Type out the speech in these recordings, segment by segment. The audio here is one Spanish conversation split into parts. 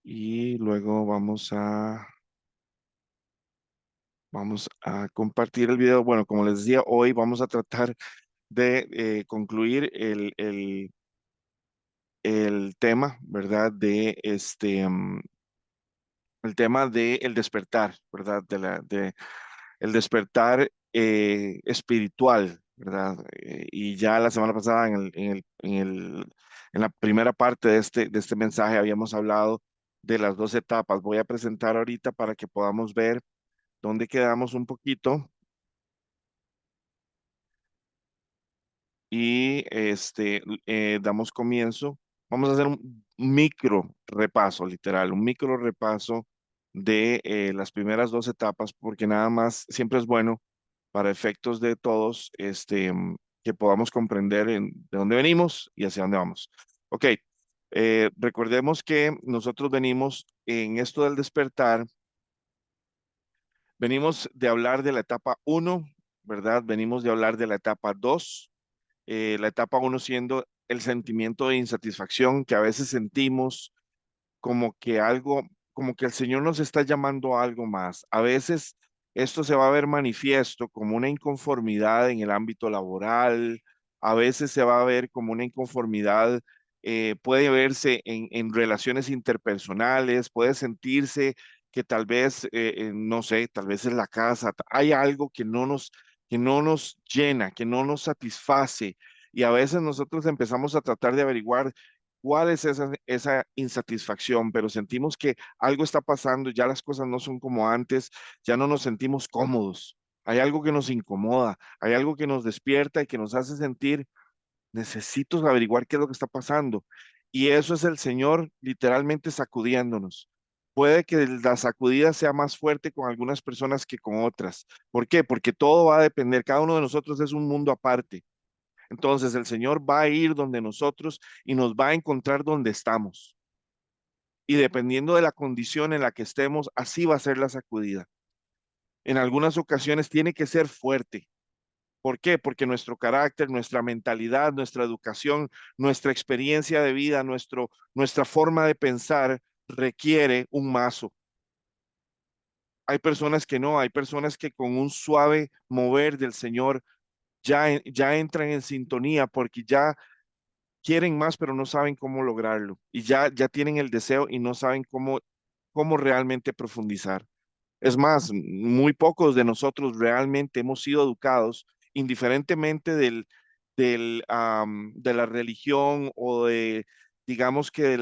y luego vamos a compartir el video. Bueno, como les decía, hoy vamos a tratar de concluir el tema, ¿verdad? El tema de el despertar, ¿verdad? De el despertar espiritual, ¿verdad? Y ya la semana pasada en la primera parte de este mensaje habíamos hablado de las dos etapas. Voy a presentar ahorita para que podamos ver dónde quedamos un poquito y damos comienzo. Vamos a hacer un micro repaso, literal, un micro repaso de las primeras dos etapas, porque nada más siempre es bueno para efectos de todos, que podamos comprender de dónde venimos y hacia dónde vamos. Ok, recordemos que nosotros venimos en esto del despertar, venimos de hablar de la etapa uno, ¿verdad? Venimos de hablar de la etapa 2, la etapa uno siendo el sentimiento de insatisfacción que a veces sentimos como que algo, como que el Señor nos está llamando a algo más. A veces esto se va a ver manifiesto como una inconformidad en el ámbito laboral, a veces se va a ver como una inconformidad, puede verse en relaciones interpersonales, puede sentirse que tal vez, no sé, tal vez en la casa hay algo que no nos llena, que no nos satisface. Y a veces nosotros empezamos a tratar de averiguar cuál es esa insatisfacción, pero sentimos que algo está pasando, ya las cosas no son como antes, ya no nos sentimos cómodos. Hay algo que nos incomoda, hay algo que nos despierta y que nos hace sentir, necesito averiguar qué es lo que está pasando. Y eso es el Señor literalmente sacudiéndonos. Puede que la sacudida sea más fuerte con algunas personas que con otras. ¿Por qué? Porque todo va a depender, cada uno de nosotros es un mundo aparte. Entonces el Señor va a ir donde nosotros y nos va a encontrar donde estamos. Y dependiendo de la condición en la que estemos, así va a ser la sacudida. En algunas ocasiones tiene que ser fuerte. ¿Por qué? Porque nuestro carácter, nuestra mentalidad, nuestra educación, nuestra experiencia de vida, nuestra forma de pensar requiere un mazo. Hay personas que no, hay personas que con un suave mover del Señor ya entran en sintonía porque ya quieren más, pero no saben cómo lograrlo. Y ya tienen el deseo y no saben cómo realmente profundizar. Es más, muy pocos de nosotros realmente hemos sido educados, indiferentemente de la religión o digamos que de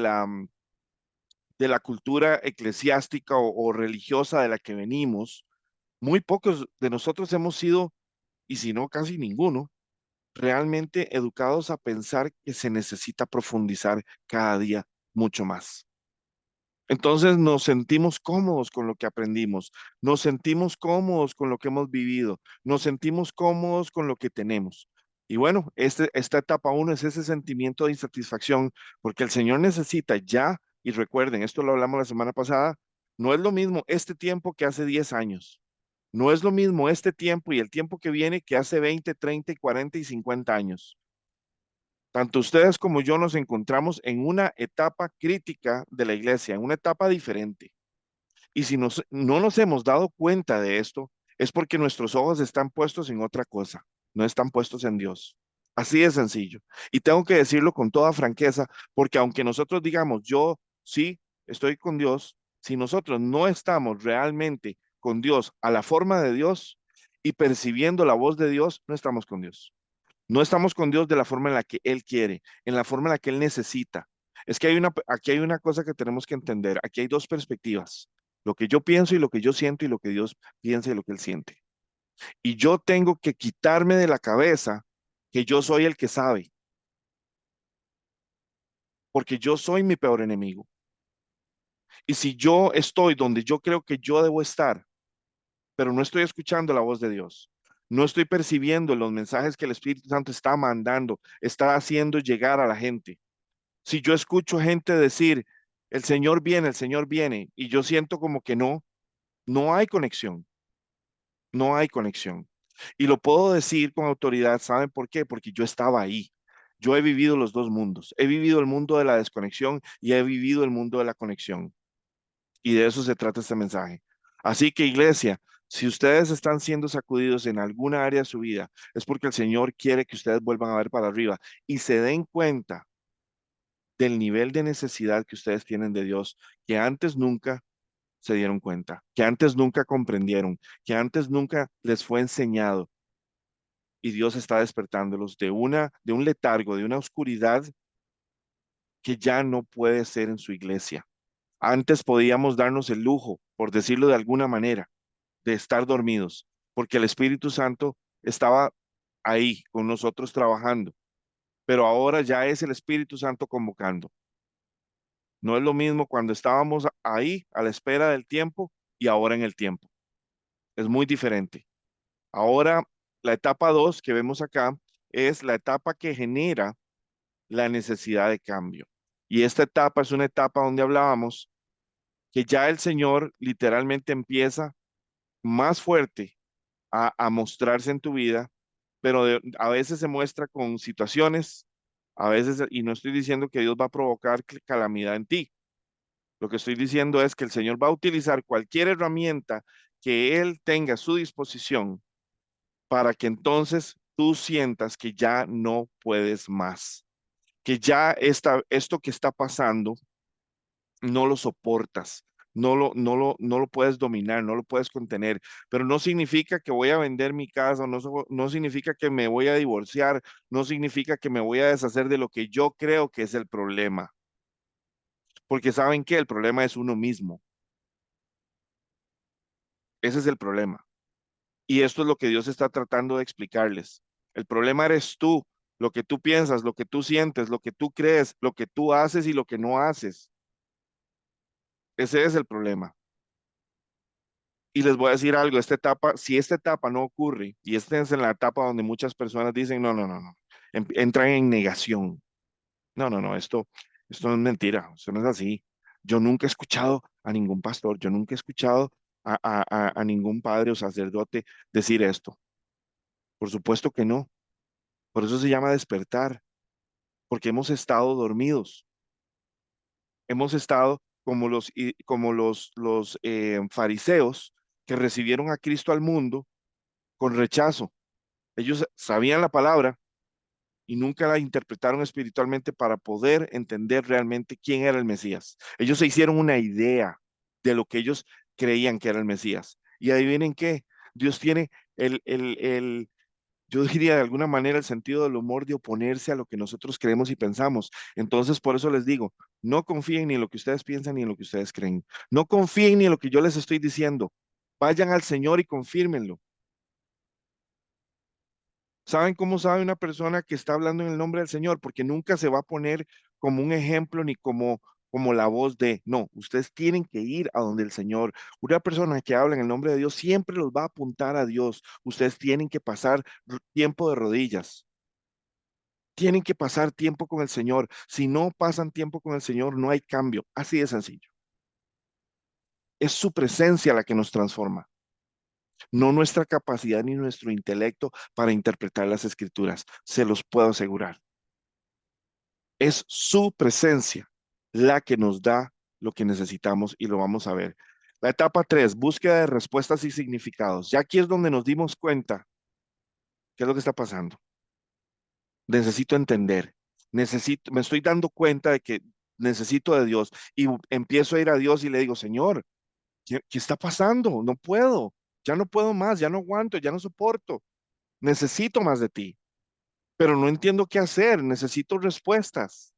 la cultura eclesiástica o religiosa de la que venimos. Muy pocos de nosotros hemos sido, y si no, casi ninguno, realmente educados a pensar que se necesita profundizar cada día mucho más. Entonces nos sentimos cómodos con lo que aprendimos, nos sentimos cómodos con lo que hemos vivido, nos sentimos cómodos con lo que tenemos. Y bueno, esta etapa uno es ese sentimiento de insatisfacción, porque el Señor necesita ya, y recuerden, esto lo hablamos la semana pasada, no es lo mismo este tiempo que hace 10 años. No es lo mismo este tiempo y el tiempo que viene que hace 20, 30, 40 y 50 años. Tanto ustedes como yo nos encontramos en una etapa crítica de la iglesia, en una etapa diferente. Y si no nos hemos dado cuenta de esto, es porque nuestros ojos están puestos en otra cosa, no están puestos en Dios. Así de sencillo. Y tengo que decirlo con toda franqueza, porque aunque nosotros digamos, yo sí estoy con Dios, si nosotros no estamos realmente con Dios a la forma de Dios y percibiendo la voz de Dios, no estamos con Dios. No estamos con Dios de la forma en la que Él quiere, en la forma en la que Él necesita. Es que aquí hay una cosa que tenemos que entender. Aquí hay dos perspectivas. Lo que yo pienso y lo que yo siento y lo que Dios piensa y lo que Él siente. Y yo tengo que quitarme de la cabeza que yo soy el que sabe, porque yo soy mi peor enemigo. Y si yo estoy donde yo creo que yo debo estar, pero no estoy escuchando la voz de Dios, no estoy percibiendo los mensajes que el Espíritu Santo está mandando, está haciendo llegar a la gente. Si yo escucho gente decir, el Señor viene, y yo siento como que no hay conexión, no hay conexión. Y lo puedo decir con autoridad, ¿saben por qué? Porque yo estaba ahí. Yo he vivido los dos mundos. He vivido el mundo de la desconexión y he vivido el mundo de la conexión. Y de eso se trata este mensaje. Así que iglesia, si ustedes están siendo sacudidos en alguna área de su vida, es porque el Señor quiere que ustedes vuelvan a ver para arriba y se den cuenta del nivel de necesidad que ustedes tienen de Dios, que antes nunca se dieron cuenta, que antes nunca comprendieron, que antes nunca les fue enseñado. Y Dios está despertándolos de un letargo, de una oscuridad que ya no puede ser en su iglesia. Antes podíamos darnos el lujo, por decirlo de alguna manera, de estar dormidos, porque el Espíritu Santo estaba ahí con nosotros trabajando, pero ahora ya es el Espíritu Santo convocando. No es lo mismo cuando estábamos ahí a la espera del tiempo y ahora en el tiempo. Es muy diferente. Ahora, la etapa 2 que vemos acá es la etapa que genera la necesidad de cambio. Y esta etapa es una etapa donde hablábamos que ya el Señor literalmente empieza más fuerte a mostrarse en tu vida, pero a veces se muestra con situaciones, a veces, y no estoy diciendo que Dios va a provocar calamidad en ti. Lo que estoy diciendo es que el Señor va a utilizar cualquier herramienta que Él tenga a su disposición para que entonces tú sientas que ya no puedes más, que ya esto que está pasando no lo soportas, no lo puedes dominar, no lo puedes contener, pero no significa que voy a vender mi casa, no significa que me voy a divorciar, no significa que me voy a deshacer de lo que yo creo que es el problema, porque saben que el problema es uno mismo, ese es el problema. Y esto es lo que Dios está tratando de explicarles. El problema eres tú, lo que tú piensas, lo que tú sientes, lo que tú crees, lo que tú haces y lo que no haces. Ese es el problema. Y les voy a decir algo, esta etapa, si esta etapa no ocurre, y esta es en la etapa donde muchas personas dicen, no, entran en negación. No, esto no es mentira, esto no es así. Yo nunca he escuchado a ningún pastor, yo nunca he escuchado a ningún padre o sacerdote decir esto. Por supuesto que no. Por eso se llama despertar, porque hemos estado dormidos. Hemos estado como los fariseos que recibieron a Cristo al mundo con rechazo. Ellos sabían la palabra y nunca la interpretaron espiritualmente para poder entender realmente quién era el Mesías. Ellos se hicieron una idea de lo que ellos creían que era el Mesías. Y adivinen qué, Dios tiene yo diría de alguna manera el sentido del humor de oponerse a lo que nosotros creemos y pensamos. Entonces, por eso les digo, no confíen ni en lo que ustedes piensan ni en lo que ustedes creen. No confíen ni en lo que yo les estoy diciendo. Vayan al Señor y confírmenlo. ¿Saben cómo sabe una persona que está hablando en el nombre del Señor? Porque nunca se va a poner como un ejemplo ni como la voz de, no, ustedes tienen que ir a donde el Señor. Una persona que habla en el nombre de Dios siempre los va a apuntar a Dios. Ustedes tienen que pasar tiempo de rodillas. Tienen que pasar tiempo con el Señor. Si no pasan tiempo con el Señor, no hay cambio. Así de sencillo. Es su presencia la que nos transforma, no nuestra capacidad ni nuestro intelecto para interpretar las escrituras. Se los puedo asegurar. Es su presencia la que nos da lo que necesitamos y lo vamos a ver. La etapa 3, búsqueda de respuestas y significados. Ya aquí es donde nos dimos cuenta qué es lo que está pasando. Necesito entender, me estoy dando cuenta de que necesito de Dios y empiezo a ir a Dios y le digo, Señor, ¿qué está pasando? No puedo, ya no puedo más, ya no aguanto, ya no soporto, necesito más de ti, pero no entiendo qué hacer, necesito respuestas.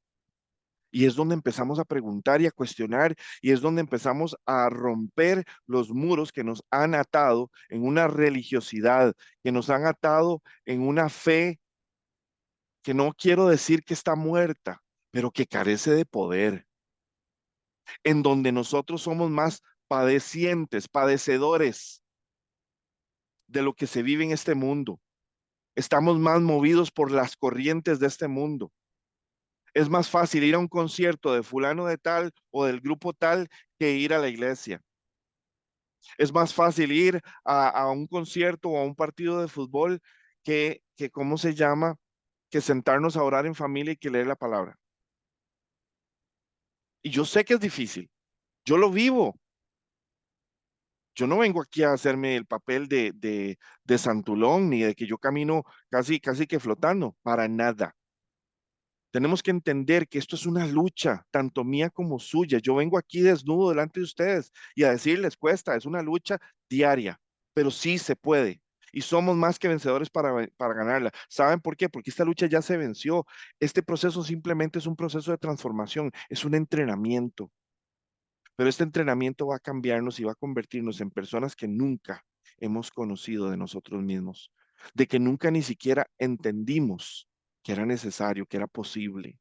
Y es donde empezamos a preguntar y a cuestionar y es donde empezamos a romper los muros que nos han atado en una religiosidad, que nos han atado en una fe que no quiero decir que está muerta, pero que carece de poder, en donde nosotros somos más padecientes, padecedores de lo que se vive en este mundo. Estamos más movidos por las corrientes de este mundo. Es más fácil ir a un concierto de fulano de tal o del grupo tal que ir a la iglesia. Es más fácil ir a un concierto o a un partido de fútbol ¿cómo se llama? Que sentarnos a orar en familia y que leer la palabra. Y yo sé que es difícil. Yo lo vivo. Yo no vengo aquí a hacerme el papel de santulón ni de que yo camino casi que flotando, para nada. Tenemos que entender que esto es una lucha, tanto mía como suya. Yo vengo aquí desnudo delante de ustedes y a decirles, cuesta, es una lucha diaria, pero sí se puede. Y somos más que vencedores para ganarla. ¿Saben por qué? Porque esta lucha ya se venció. Este proceso simplemente es un proceso de transformación, es un entrenamiento. Pero este entrenamiento va a cambiarnos y va a convertirnos en personas que nunca hemos conocido de nosotros mismos, de que nunca ni siquiera entendimos que era necesario, que era posible.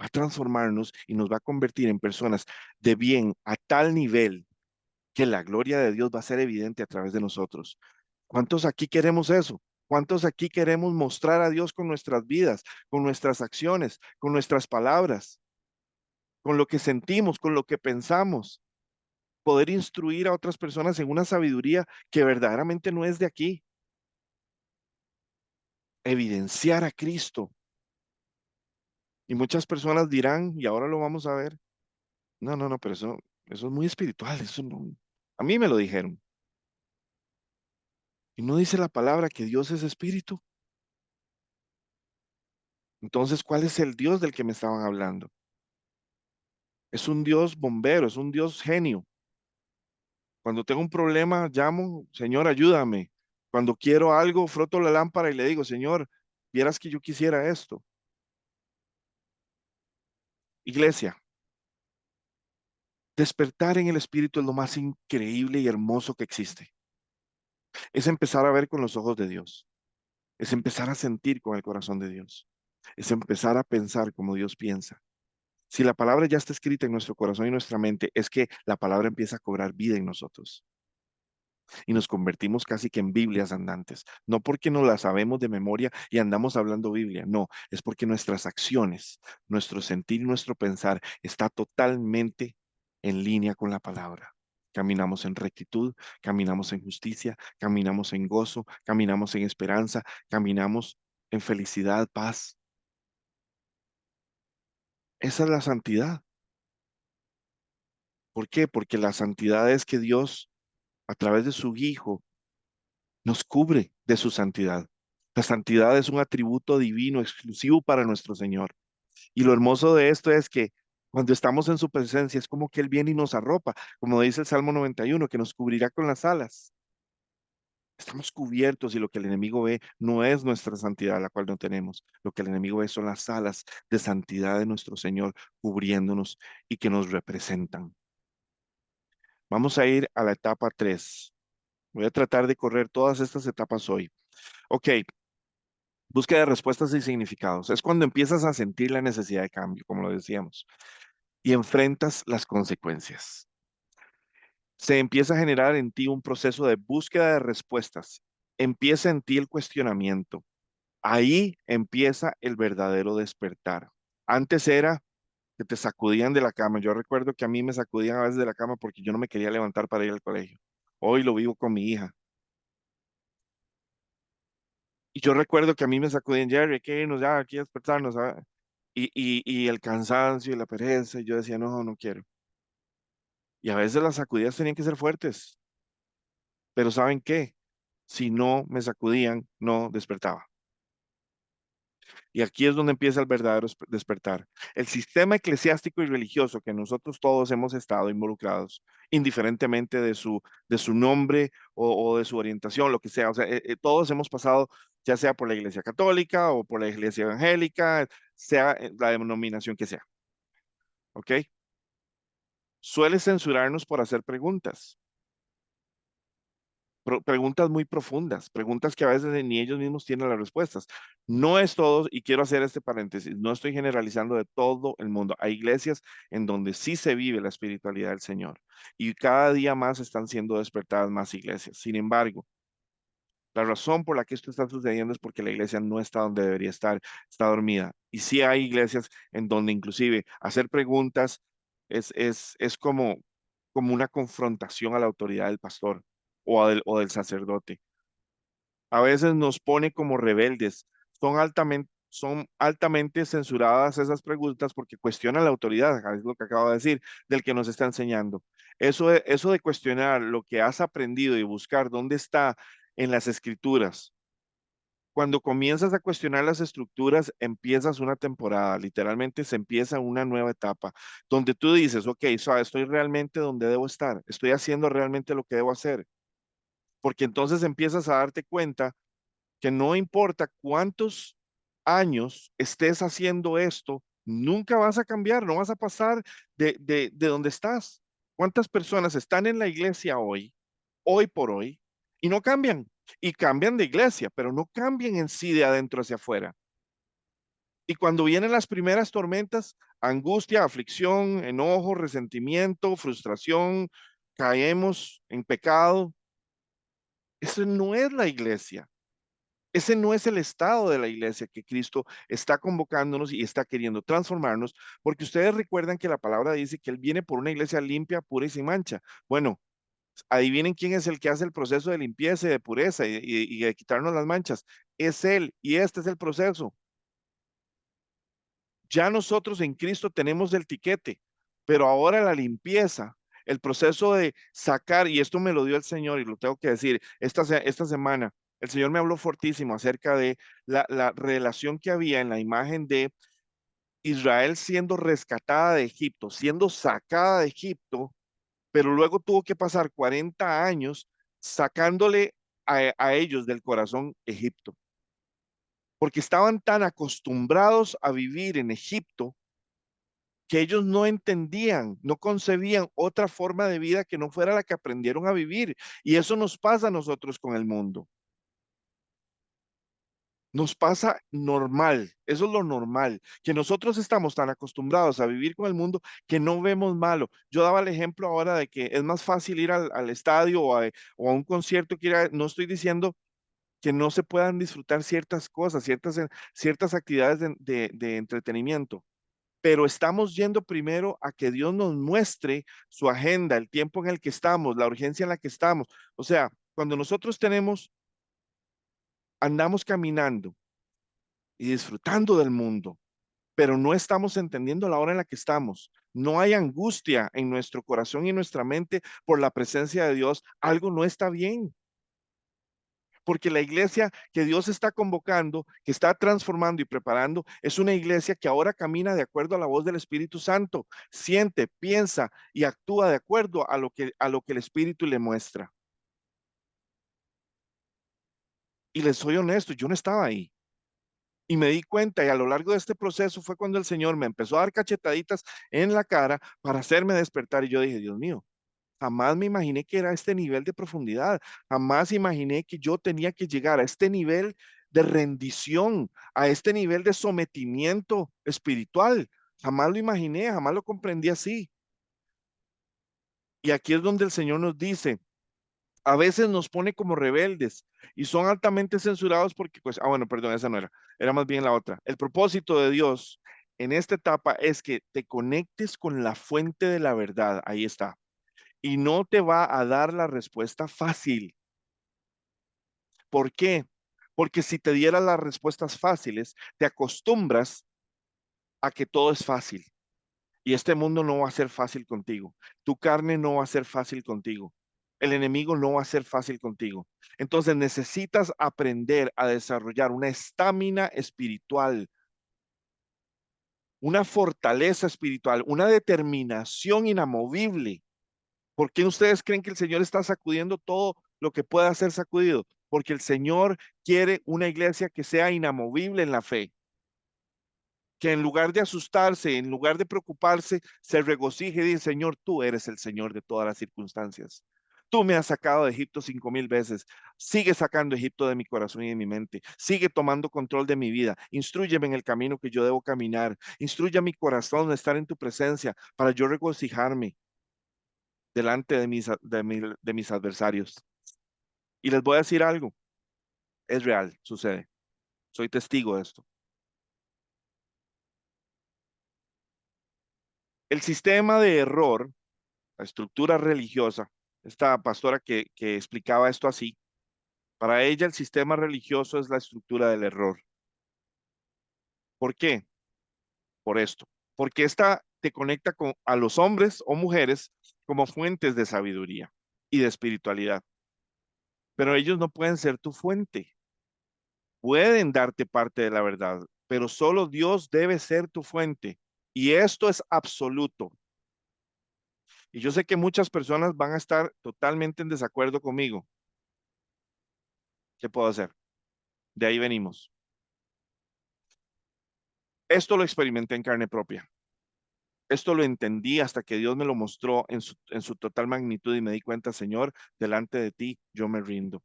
Va a transformarnos y nos va a convertir en personas de bien a tal nivel que la gloria de Dios va a ser evidente a través de nosotros. ¿Cuántos aquí queremos eso? ¿Cuántos aquí queremos mostrar a Dios con nuestras vidas, con nuestras acciones, con nuestras palabras, con lo que sentimos, con lo que pensamos? Poder instruir a otras personas en una sabiduría que verdaderamente no es de aquí. Evidenciar a Cristo. Y muchas personas dirán, y ahora lo vamos a ver, no, no, no, pero eso es muy espiritual, eso no. A mí me lo dijeron. Y no dice la palabra que Dios es espíritu. Entonces, ¿cuál es el Dios del que me estaban hablando? Es un Dios bombero, es un Dios genio. Cuando tengo un problema, llamo, Señor, ayúdame. Cuando quiero algo, froto la lámpara y le digo, Señor, vieras que yo quisiera esto. Iglesia, despertar en el espíritu es lo más increíble y hermoso que existe. Es empezar a ver con los ojos de Dios. Es empezar a sentir con el corazón de Dios. Es empezar a pensar como Dios piensa. Si la palabra ya está escrita en nuestro corazón y nuestra mente, es que la palabra empieza a cobrar vida en nosotros y nos convertimos casi que en Biblias andantes. No porque no la sabemos de memoria y andamos hablando Biblia, no, es porque nuestras acciones, nuestro sentir y nuestro pensar está totalmente en línea con la palabra. Caminamos en rectitud, caminamos en justicia, caminamos en gozo, caminamos en esperanza, caminamos en felicidad, paz. Esa es la santidad. ¿Por qué? Porque la santidad es que Dios, a través de su Hijo, nos cubre de su santidad. La santidad es un atributo divino exclusivo para nuestro Señor. Y lo hermoso de esto es que cuando estamos en su presencia es como que Él viene y nos arropa, como dice el Salmo 91, que nos cubrirá con las alas. Estamos cubiertos y lo que el enemigo ve no es nuestra santidad, la cual no tenemos. Lo que el enemigo ve son las alas de santidad de nuestro Señor cubriéndonos y que nos representan. Vamos a ir a la etapa 3. Voy a tratar de correr todas estas etapas hoy. Ok, búsqueda de respuestas y significados. Es cuando empiezas a sentir la necesidad de cambio, como lo decíamos, y enfrentas las consecuencias. Se empieza a generar en ti un proceso de búsqueda de respuestas. Empieza en ti el cuestionamiento. Ahí empieza el verdadero despertar. Antes era que te sacudían de la cama. Yo recuerdo que a mí me sacudían a veces de la cama porque yo no me quería levantar para ir al colegio. Hoy lo vivo con mi hija. Y yo recuerdo que a mí me sacudían, Jerry, hay que irnos ya, aquí a despertarnos. ¿Ah? Y el cansancio y la pereza, y yo decía, no, no quiero. Y a veces las sacudidas tenían que ser fuertes, pero ¿saben qué? Si no me sacudían, no despertaba. Y aquí es donde empieza el verdadero despertar. El sistema eclesiástico y religioso que nosotros todos hemos estado involucrados, indiferentemente de su nombre o de su orientación, lo que sea. O sea, todos hemos pasado, ya sea por la iglesia católica o por la iglesia evangélica, sea la denominación que sea. ¿Ok? Suele censurarnos por hacer preguntas. Preguntas muy profundas, preguntas que a veces ni ellos mismos tienen las respuestas. No es todo, y quiero hacer este paréntesis, no estoy generalizando de todo el mundo. Hay iglesias en donde sí se vive la espiritualidad del Señor y cada día más están siendo despertadas más iglesias. Sin embargo, la razón por la que esto está sucediendo es porque la iglesia no está donde debería estar, está dormida. Y sí hay iglesias en donde inclusive hacer preguntas es como una confrontación a la autoridad del pastor o del sacerdote. A veces nos pone como rebeldes. son altamente censuradas esas preguntas porque cuestionan la autoridad, es lo que acabo de decir, del que nos está enseñando. Eso de cuestionar lo que has aprendido y buscar dónde está en las escrituras. Cuando comienzas a cuestionar las estructuras, empiezas una temporada, literalmente se empieza una nueva etapa, donde tú dices, ok, estoy realmente donde debo estar, estoy haciendo realmente lo que debo hacer, porque entonces empiezas a darte cuenta que no importa cuántos años estés haciendo esto, nunca vas a cambiar, no vas a pasar de donde estás. ¿Cuántas personas están en la iglesia hoy por hoy, y no cambian? Y cambian de iglesia, pero no cambian en sí de adentro hacia afuera. Y cuando vienen las primeras tormentas, angustia, aflicción, enojo, resentimiento, frustración, caemos en pecado. Eso no es la iglesia. Ese no es el estado de la iglesia que Cristo está convocándonos y está queriendo transformarnos, porque ustedes recuerdan que la palabra dice que Él viene por una iglesia limpia, pura y sin mancha. Bueno, adivinen quién es el que hace el proceso de limpieza y de pureza y de quitarnos las manchas. Es Él, y este es el proceso. Ya nosotros en Cristo tenemos el tiquete, pero ahora la limpieza, el proceso de sacar, y esto me lo dio el Señor y lo tengo que decir, esta semana el Señor me habló fortísimo acerca de la relación que había en la imagen de Israel siendo rescatada de Egipto, siendo sacada de Egipto, pero luego tuvo que pasar 40 años sacándole a ellos del corazón Egipto, porque estaban tan acostumbrados a vivir en Egipto que ellos no entendían, no concebían otra forma de vida que no fuera la que aprendieron a vivir. Y eso nos pasa a nosotros con el mundo. Nos pasa normal, eso es lo normal, que nosotros estamos tan acostumbrados a vivir con el mundo que no vemos malo. Yo daba el ejemplo ahora de que es más fácil ir al estadio o a un concierto que no estoy diciendo que no se puedan disfrutar ciertas cosas, ciertas actividades de entretenimiento, pero estamos yendo primero a que Dios nos muestre su agenda, el tiempo en el que estamos, la urgencia en la que estamos. O sea, cuando nosotros andamos caminando y disfrutando del mundo, pero no estamos entendiendo la hora en la que estamos. No hay angustia en nuestro corazón y en nuestra mente por la presencia de Dios. Algo no está bien. Porque la iglesia que Dios está convocando, que está transformando y preparando, es una iglesia que ahora camina de acuerdo a la voz del Espíritu Santo, siente, piensa y actúa de acuerdo a lo que el Espíritu le muestra. Y les soy honesto, yo no estaba ahí. Y me di cuenta, y a lo largo de este proceso fue cuando el Señor me empezó a dar cachetaditas en la cara para hacerme despertar. Y yo dije, Dios mío, jamás me imaginé que era este nivel de profundidad. Jamás imaginé que yo tenía que llegar a este nivel de rendición, a este nivel de sometimiento espiritual. Jamás lo imaginé, jamás lo comprendí así. Y aquí es donde el Señor nos dice, a veces nos pone como rebeldes y son altamente censurados porque, pues, bueno, perdón, esa no era más bien la otra. El propósito de Dios en esta etapa es que te conectes con la fuente de la verdad. Ahí está. Y no te va a dar la respuesta fácil. ¿Por qué? Porque si te diera las respuestas fáciles, te acostumbras a que todo es fácil. Y este mundo no va a ser fácil contigo. Tu carne no va a ser fácil contigo. El enemigo no va a ser fácil contigo. Entonces necesitas aprender a desarrollar una estamina espiritual, una fortaleza espiritual, una determinación inamovible. ¿Por qué ustedes creen que el Señor está sacudiendo todo lo que pueda ser sacudido? Porque el Señor quiere una iglesia que sea inamovible en la fe, que en lugar de asustarse, en lugar de preocuparse, se regocije y dice, Señor, tú eres el Señor de todas las circunstancias. Tú me has sacado de Egipto 5000 veces. Sigue sacando Egipto de mi corazón y de mi mente. Sigue tomando control de mi vida. Instrúyeme en el camino que yo debo caminar. Instruye a mi corazón a estar en tu presencia para yo regocijarme delante de mis adversarios. Y les voy a decir algo, es real, sucede. Soy testigo de esto. El sistema de error, la estructura religiosa, esta pastora que explicaba esto así, para ella el sistema religioso es la estructura del error. ¿Por qué? Por esto. Porque esta te conecta a los hombres o mujeres como fuentes de sabiduría y de espiritualidad. Pero ellos no pueden ser tu fuente. Pueden darte parte de la verdad, pero solo Dios debe ser tu fuente. Y esto es absoluto. Y yo sé que muchas personas van a estar totalmente en desacuerdo conmigo. ¿Qué puedo hacer? De ahí venimos. Esto lo experimenté en carne propia. Esto lo entendí hasta que Dios me lo mostró en su total magnitud y me di cuenta, Señor, delante de ti yo me rindo.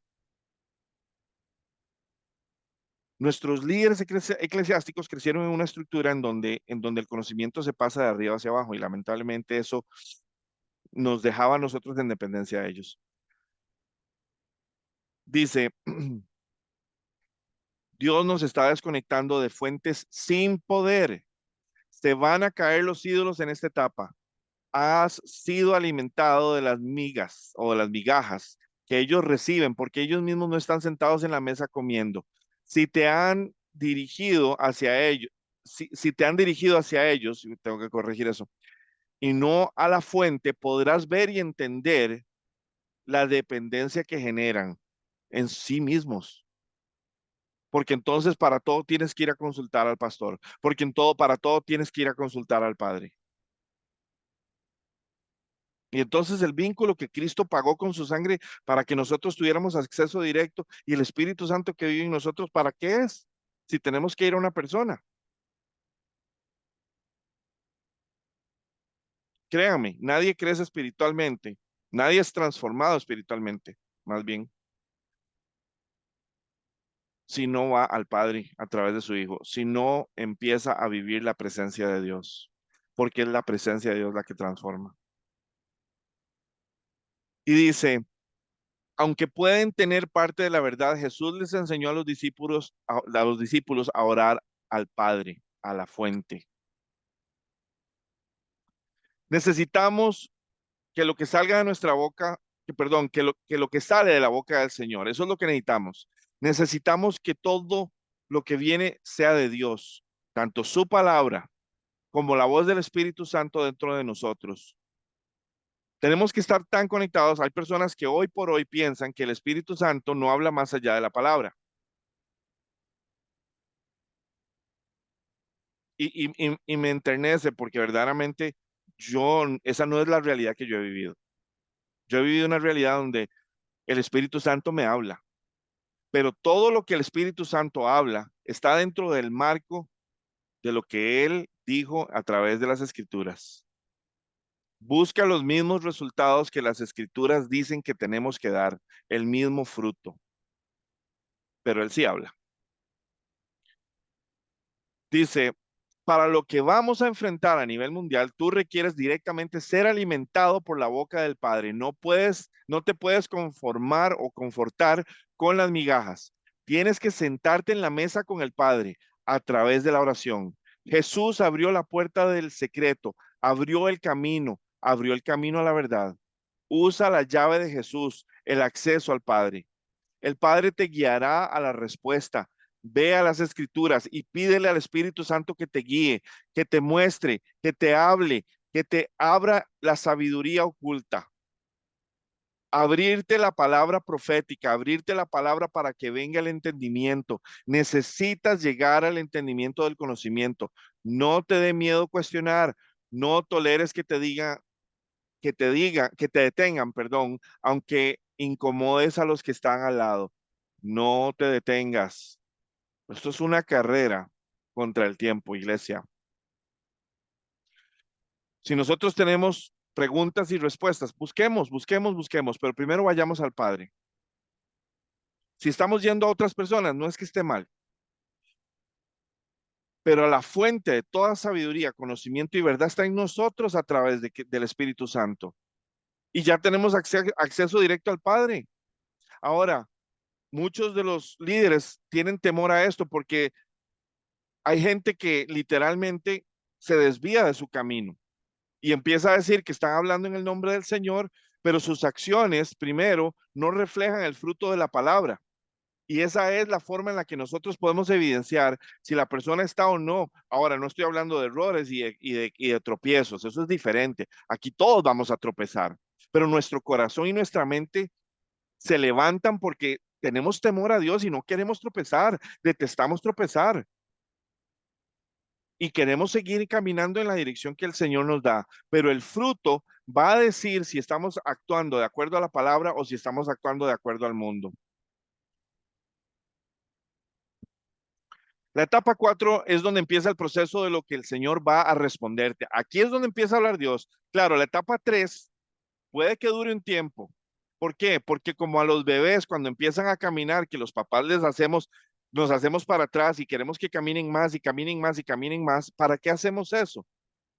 Nuestros líderes eclesiásticos crecieron en una estructura en donde el conocimiento se pasa de arriba hacia abajo y lamentablemente eso nos dejaba a nosotros en dependencia de ellos. Dice, Dios nos está desconectando de fuentes sin poder. Se van a caer los ídolos en esta etapa. Has sido alimentado de las migas o de las migajas que ellos reciben porque ellos mismos no están sentados en la mesa comiendo. Si te han dirigido hacia ellos, si te han dirigido hacia ellos, tengo que corregir eso, y no a la fuente, podrás ver y entender la dependencia que generan en sí mismos. Porque entonces para todo tienes que ir a consultar al pastor, porque para todo tienes que ir a consultar al padre. Y entonces el vínculo que Cristo pagó con su sangre para que nosotros tuviéramos acceso directo y el Espíritu Santo que vive en nosotros, ¿para qué es? Si tenemos que ir a una persona. Créame, nadie crece espiritualmente, nadie es transformado espiritualmente, más bien, si no va al Padre a través de su Hijo, si no empieza a vivir la presencia de Dios, porque es la presencia de Dios la que transforma. Y dice, aunque pueden tener parte de la verdad, Jesús les enseñó a los discípulos a orar al Padre, a la fuente. Necesitamos que lo que salga de nuestra boca, perdón, que lo que sale de la boca del Señor, eso es lo que necesitamos. Necesitamos que todo lo que viene sea de Dios, tanto su palabra como la voz del Espíritu Santo dentro de nosotros. Tenemos que estar tan conectados. Hay personas que hoy por hoy piensan que el Espíritu Santo no habla más allá de la palabra. Y me enternece porque verdaderamente esa no es la realidad que yo he vivido. Yo he vivido una realidad donde el Espíritu Santo me habla, pero todo lo que el Espíritu Santo habla está dentro del marco de lo que Él dijo a través de las Escrituras. Busca los mismos resultados que las Escrituras dicen que tenemos que dar, el mismo fruto, pero Él sí habla. Dice, para lo que vamos a enfrentar a nivel mundial, tú requieres directamente ser alimentado por la boca del Padre. No te puedes conformar o confortar con las migajas. Tienes que sentarte en la mesa con el Padre a través de la oración. Jesús abrió la puerta del secreto, abrió el camino a la verdad. Usa la llave de Jesús, el acceso al Padre. El Padre te guiará a la respuesta. Ve a las Escrituras y pídele al Espíritu Santo que te guíe, que te muestre, que te hable, que te abra la sabiduría oculta. Abrirte la palabra profética, abrirte la palabra para que venga el entendimiento. Necesitas llegar al entendimiento del conocimiento. No te dé miedo cuestionar. No toleres que te detengan, perdón, aunque incomodes a los que están al lado. No te detengas. Esto es una carrera contra el tiempo, iglesia. Si nosotros tenemos preguntas y respuestas, busquemos, pero primero vayamos al Padre. Si estamos yendo a otras personas, no es que esté mal, pero la fuente de toda sabiduría, conocimiento y verdad está en nosotros a través del Espíritu Santo. Y ya tenemos acceso directo al Padre. Ahora, muchos de los líderes tienen temor a esto porque hay gente que literalmente se desvía de su camino y empieza a decir que están hablando en el nombre del Señor, pero sus acciones, primero, no reflejan el fruto de la palabra. Y esa es la forma en la que nosotros podemos evidenciar si la persona está o no. Ahora, no estoy hablando de errores y de tropiezos, eso es diferente. Aquí todos vamos a tropezar, pero nuestro corazón y nuestra mente se levantan porque tenemos temor a Dios y no queremos tropezar, detestamos tropezar y queremos seguir caminando en la dirección que el Señor nos da. Pero el fruto va a decir si estamos actuando de acuerdo a la palabra o si estamos actuando de acuerdo al mundo. La etapa 4 es donde empieza el proceso de lo que el Señor va a responderte. Aquí es donde empieza a hablar Dios. Claro, la etapa 3 puede que dure un tiempo. ¿Por qué? Porque como a los bebés cuando empiezan a caminar, que los papás nos hacemos para atrás y queremos que caminen más y caminen más y caminen más, ¿para qué hacemos eso?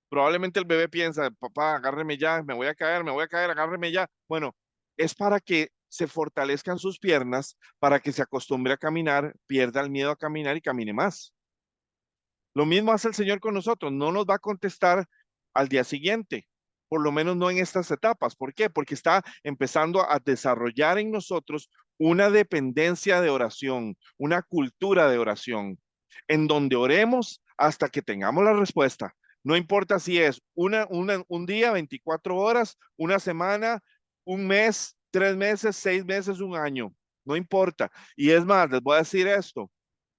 Probablemente el bebé piensa, papá, agárreme ya, me voy a caer, agárreme ya. Bueno, es para que se fortalezcan sus piernas, para que se acostumbre a caminar, pierda el miedo a caminar y camine más. Lo mismo hace el Señor con nosotros, no nos va a contestar al día siguiente, por lo menos no en estas etapas. ¿Por qué? Porque está empezando a desarrollar en nosotros una dependencia de oración, una cultura de oración, en donde oremos hasta que tengamos la respuesta. No importa si es un día, 24 horas, una semana, un mes, 3 meses, 6 meses, un año, no importa. Y es más, les voy a decir esto,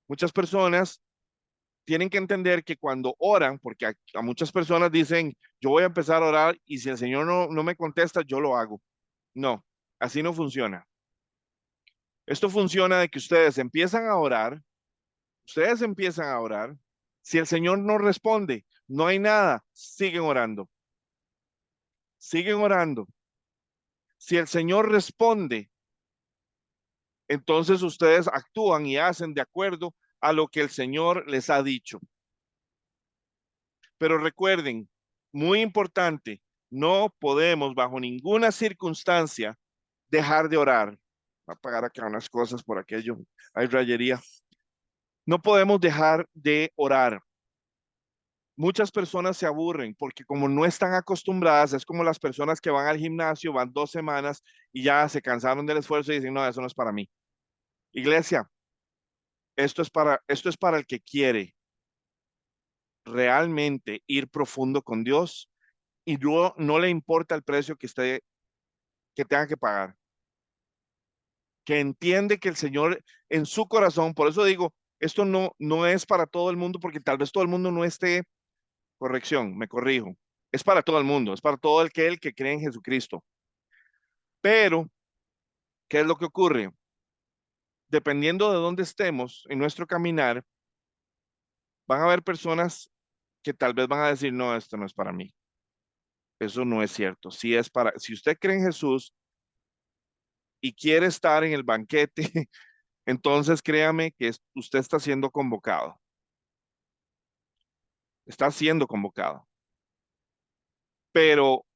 muchas personas tienen que entender que cuando oran, porque a muchas personas dicen, yo voy a empezar a orar y si el Señor no me contesta, yo lo hago. No, así no funciona. Esto funciona de que ustedes empiezan a orar, si el Señor no responde, no hay nada, siguen orando. Si el Señor responde, entonces ustedes actúan y hacen de acuerdo a lo que el Señor les ha dicho. Pero recuerden, muy importante, no podemos bajo ninguna circunstancia dejar de orar. Voy a apagar acá unas cosas por aquello. Hay rayería. No podemos dejar de orar. Muchas personas se aburren porque como no están acostumbradas, es como las personas que van al gimnasio, van 2 semanas y ya se cansaron del esfuerzo y dicen, no, eso no es para mí. Iglesia, esto es para el que quiere realmente ir profundo con Dios y no le importa el precio que tenga que pagar, que entiende que el Señor en su corazón, por eso digo, esto no es para todo el mundo, porque tal vez todo el mundo no esté, corrección, me corrijo, es para todo el mundo, es para todo el que cree en Jesucristo. Pero, ¿qué es lo que ocurre? Dependiendo de dónde estemos en nuestro caminar, van a haber personas que tal vez van a decir, no, esto no es para mí. Eso no es cierto. Si usted cree en Jesús y quiere estar en el banquete, entonces créame que usted está siendo convocado. Pero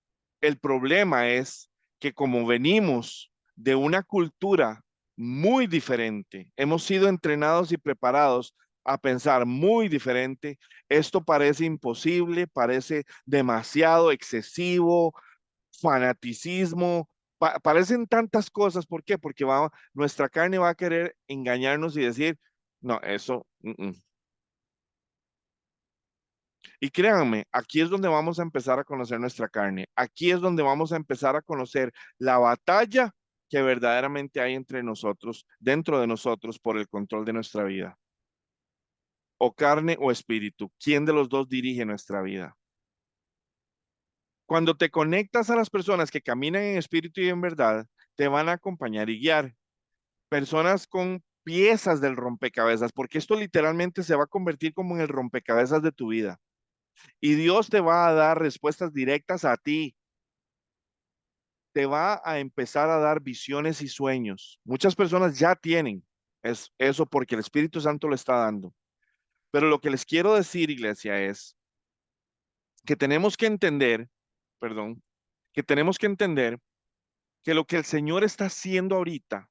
el problema es que como venimos de una cultura muy diferente, hemos sido entrenados y preparados a pensar muy diferente, esto parece imposible, parece demasiado excesivo, fanaticismo, parecen tantas cosas. ¿Por qué? Porque nuestra carne va a querer engañarnos y decir, no, eso, Y créanme, aquí es donde vamos a empezar a conocer nuestra carne. Aquí es donde vamos a empezar a conocer la batalla que verdaderamente hay entre nosotros, dentro de nosotros, por el control de nuestra vida. O carne o espíritu. ¿Quién de los dos dirige nuestra vida? Cuando te conectas a las personas que caminan en espíritu y en verdad, te van a acompañar y guiar. Personas con piezas del rompecabezas, porque esto literalmente se va a convertir como en el rompecabezas de tu vida. Y Dios te va a dar respuestas directas a ti, te va a empezar a dar visiones y sueños. Muchas personas ya tienen eso porque el Espíritu Santo lo está dando. Pero lo que les quiero decir, iglesia, es que tenemos que entender, perdón, que tenemos que entender que lo que el Señor está haciendo ahorita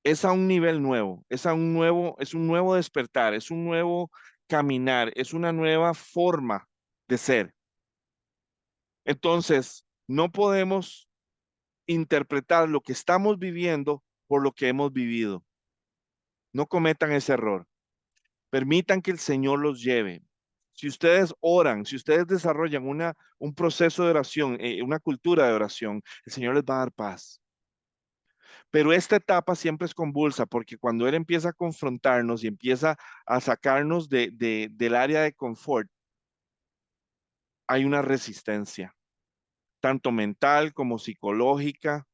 es a un nivel nuevo, es un nuevo despertar, es un nuevo caminar, es una nueva forma de ser. Entonces, no podemos interpretar lo que estamos viviendo por lo que hemos vivido. No cometan ese error. Permitan que el Señor los lleve. Si ustedes oran, si ustedes desarrollan un proceso de oración, una cultura de oración, el Señor les va a dar paz. Pero esta etapa siempre es convulsa porque cuando Él empieza a confrontarnos y empieza a sacarnos del área de confort, hay una resistencia, tanto mental como psicológica.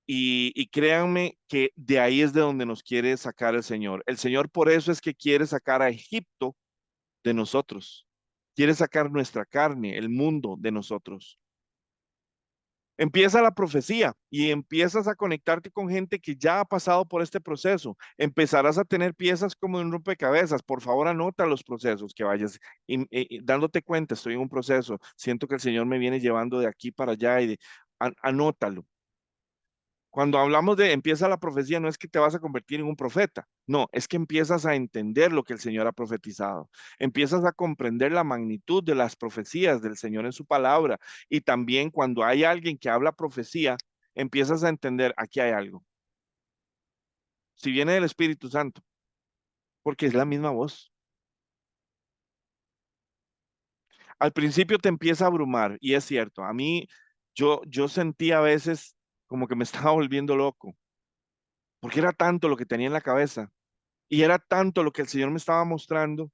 Y créanme que de ahí es de donde nos quiere sacar el Señor. El Señor por eso es que quiere sacar a Egipto de nosotros. Quiere sacar nuestra carne, el mundo de nosotros. Empieza la profecía y empiezas a conectarte con gente que ya ha pasado por este proceso. Empezarás a tener piezas como en un rompecabezas. Por favor, anota los procesos que vayas dándote cuenta. Estoy en un proceso. Siento que el Señor me viene llevando de aquí para allá anótalo. Cuando hablamos de empieza la profecía, no es que te vas a convertir en un profeta, no, es que empiezas a entender lo que el Señor ha profetizado, empiezas a comprender la magnitud de las profecías del Señor en su palabra y también cuando hay alguien que habla profecía, empiezas a entender, aquí hay algo, si viene del Espíritu Santo, porque es la misma voz. Al principio te empieza a abrumar y es cierto, a mí yo sentí a veces como que me estaba volviendo loco, porque era tanto lo que tenía en la cabeza. Y era tanto lo que el Señor me estaba mostrando.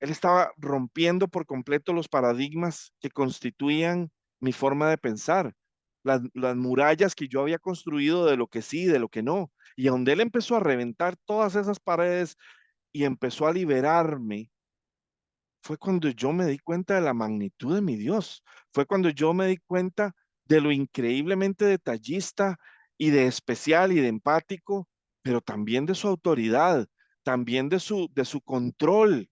Él estaba rompiendo por completo los paradigmas que constituían mi forma de pensar, las murallas que yo había construido de lo que sí, de lo que no. Y donde Él empezó a reventar todas esas paredes y empezó a liberarme, fue cuando yo me di cuenta de la magnitud de mi Dios. Fue cuando yo me di cuenta de lo increíblemente detallista y de especial y de empático, pero también de su autoridad, también de su control,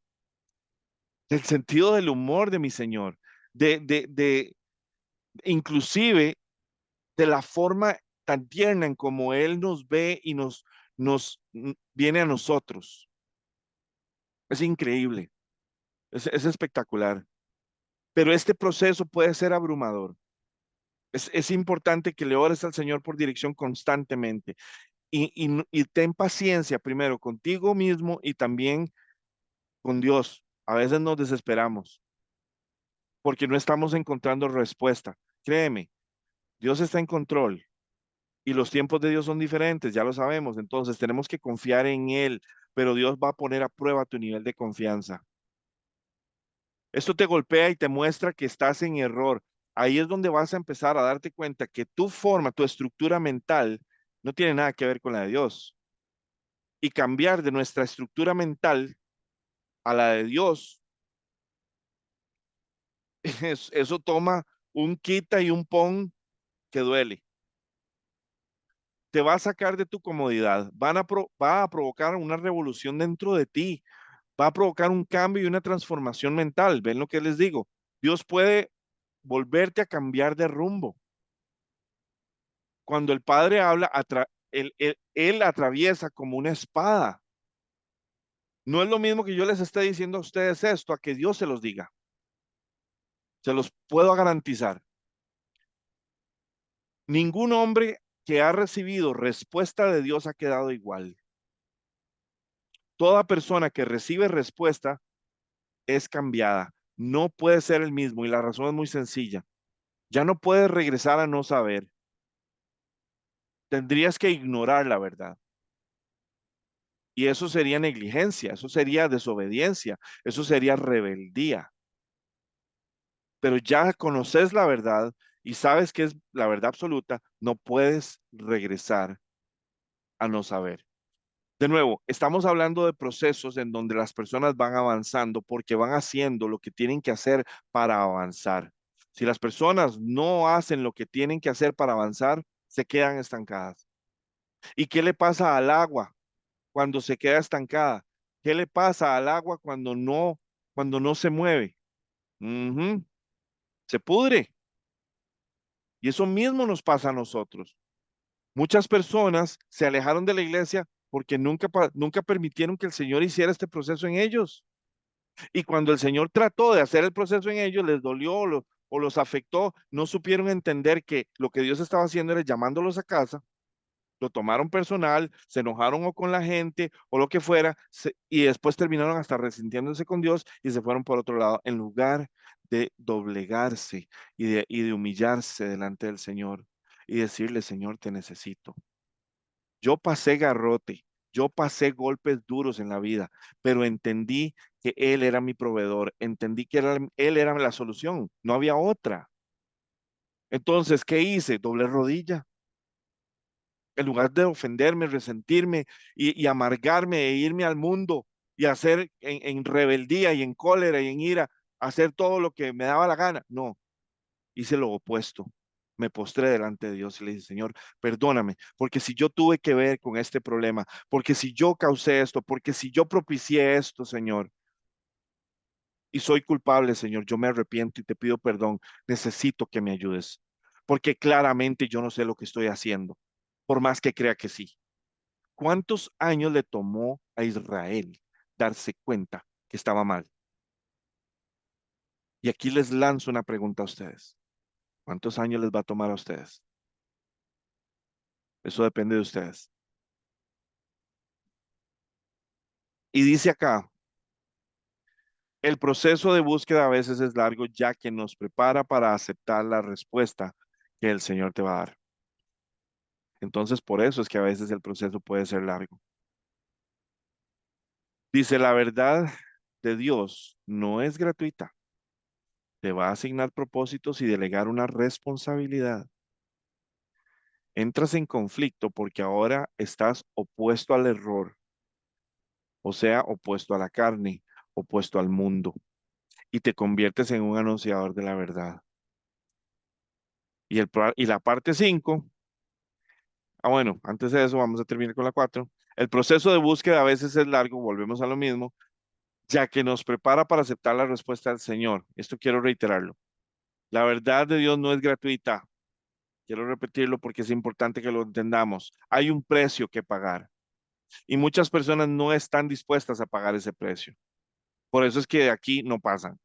del sentido del humor de mi Señor, de inclusive de la forma tan tierna en como Él nos ve y nos viene a nosotros. Es increíble, es espectacular. Pero este proceso puede ser abrumador. Es importante que le ores al Señor por dirección constantemente y ten paciencia primero contigo mismo y también con Dios. A veces nos desesperamos porque no estamos encontrando respuesta. Créeme, Dios está en control y los tiempos de Dios son diferentes, ya lo sabemos. Entonces tenemos que confiar en Él, pero Dios va a poner a prueba tu nivel de confianza. Esto te golpea y te muestra que estás en error. Ahí es donde vas a empezar a darte cuenta que tu forma, tu estructura mental no tiene nada que ver con la de Dios. Y cambiar de nuestra estructura mental a la de Dios, eso toma un quita y un pon que duele. Te va a sacar de tu comodidad, va a provocar una revolución dentro de ti, va a provocar un cambio y una transformación mental. ¿Ven lo que les digo? Dios puede volverte a cambiar de rumbo. Cuando el Padre habla, él atraviesa como una espada. No es lo mismo que yo les esté diciendo a ustedes esto, a que Dios se los diga. Se los puedo garantizar. Ningún hombre que ha recibido respuesta de Dios ha quedado igual. Toda persona que recibe respuesta es cambiada. No puede ser el mismo y la razón es muy sencilla. Ya no puedes regresar a no saber. Tendrías que ignorar la verdad. Y eso sería negligencia, eso sería desobediencia, eso sería rebeldía. Pero ya conoces la verdad y sabes que es la verdad absoluta, no puedes regresar a no saber. De nuevo, estamos hablando de procesos en donde las personas van avanzando porque van haciendo lo que tienen que hacer para avanzar. Si las personas no hacen lo que tienen que hacer para avanzar, se quedan estancadas. ¿Y qué le pasa al agua cuando se queda estancada? ¿Qué le pasa al agua cuando no se mueve? Ujú, se pudre. Y eso mismo nos pasa a nosotros. Muchas personas se alejaron de la iglesia porque nunca permitieron que el Señor hiciera este proceso en ellos. Y cuando el Señor trató de hacer el proceso en ellos, les dolió o los afectó, no supieron entender que lo que Dios estaba haciendo era llamándolos a casa lo tomaron personal, se enojaron o con la gente o lo que fuera, y después terminaron hasta resintiéndose con Dios y se fueron por otro lado, en lugar de doblegarse y de humillarse delante del Señor y decirle, Señor, te necesito. Yo pasé garrote, yo pasé golpes duros en la vida, pero entendí que Él era mi proveedor, entendí que Él era la solución, no había otra. Entonces, ¿qué hice? Doblé rodilla. En lugar de ofenderme, resentirme y amargarme e irme al mundo y hacer en rebeldía y en cólera y en ira, hacer todo lo que me daba la gana. No, hice lo opuesto. Me postré delante de Dios y le dije, Señor, perdóname, porque si yo tuve que ver con este problema, porque si yo causé esto, porque si yo propicié esto, Señor, y soy culpable, Señor, yo me arrepiento y te pido perdón. Necesito que me ayudes, porque claramente yo no sé lo que estoy haciendo, por más que crea que sí. ¿Cuántos años le tomó a Israel darse cuenta que estaba mal? Y aquí les lanzo una pregunta a ustedes. ¿Cuántos años les va a tomar a ustedes? Eso depende de ustedes. Y dice acá, el proceso de búsqueda a veces es largo ya que nos prepara para aceptar la respuesta que el Señor te va a dar. Entonces, por eso es que a veces el proceso puede ser largo. Dice, la verdad de Dios no es gratuita. Te va a asignar propósitos y delegar una responsabilidad. Entras en conflicto porque ahora estás opuesto al error, o sea, opuesto a la carne, opuesto al mundo, y te conviertes en un anunciador de la verdad. Y la parte 5, bueno, antes de eso vamos a terminar con la 4. El proceso de búsqueda a veces es largo, volvemos a lo mismo, ya que nos prepara para aceptar la respuesta del Señor. Esto quiero reiterarlo. La verdad de Dios no es gratuita. Quiero repetirlo porque es importante que lo entendamos. Hay un precio que pagar. Y muchas personas no están dispuestas a pagar ese precio. Por eso es que de aquí no pasan.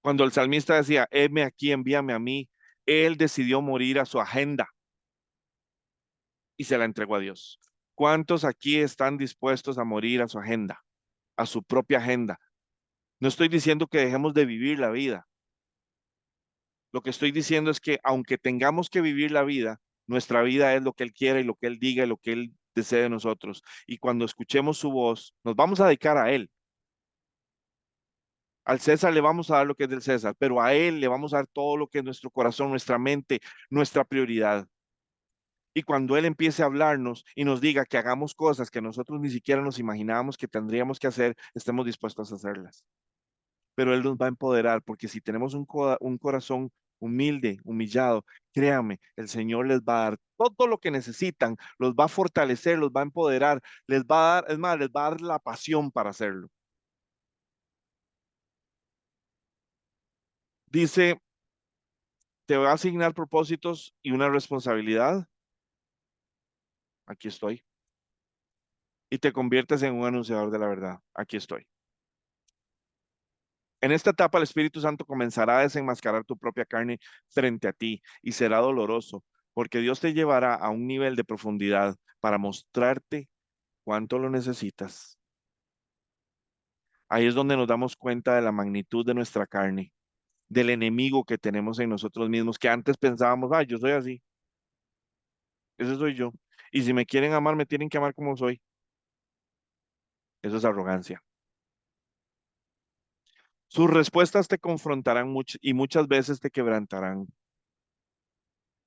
Cuando el salmista decía, heme aquí, envíame a mí, él decidió morir a su agenda y se la entregó a Dios. ¿Cuántos aquí están dispuestos a morir a su agenda, a su propia agenda? No estoy diciendo que dejemos de vivir la vida. Lo que estoy diciendo es que aunque tengamos que vivir la vida, nuestra vida es lo que Él quiere y lo que Él diga y lo que Él desee de nosotros. Y cuando escuchemos su voz, nos vamos a dedicar a Él. Al César le vamos a dar lo que es del César, pero a Él le vamos a dar todo lo que es nuestro corazón, nuestra mente, nuestra prioridad. Y cuando Él empiece a hablarnos y nos diga que hagamos cosas que nosotros ni siquiera nos imaginábamos que tendríamos que hacer, estemos dispuestos a hacerlas. Pero Él nos va a empoderar, porque si tenemos un corazón humilde, humillado, créame, el Señor les va a dar todo lo que necesitan, los va a fortalecer, los va a empoderar, les va a dar, es más, les va a dar la pasión para hacerlo. Dice, te va a asignar propósitos y una responsabilidad. Aquí estoy. Y te conviertes en un anunciador de la verdad. Aquí estoy. En esta etapa el Espíritu Santo comenzará a desenmascarar tu propia carne frente a ti y será doloroso, porque Dios te llevará a un nivel de profundidad para mostrarte cuánto lo necesitas. Ahí es donde nos damos cuenta de la magnitud de nuestra carne, del enemigo que tenemos en nosotros mismos, que antes pensábamos, ah, yo soy así, ese soy yo. Y si me quieren amar, me tienen que amar como soy. Eso es arrogancia. Sus respuestas te confrontarán mucho y muchas veces te quebrantarán.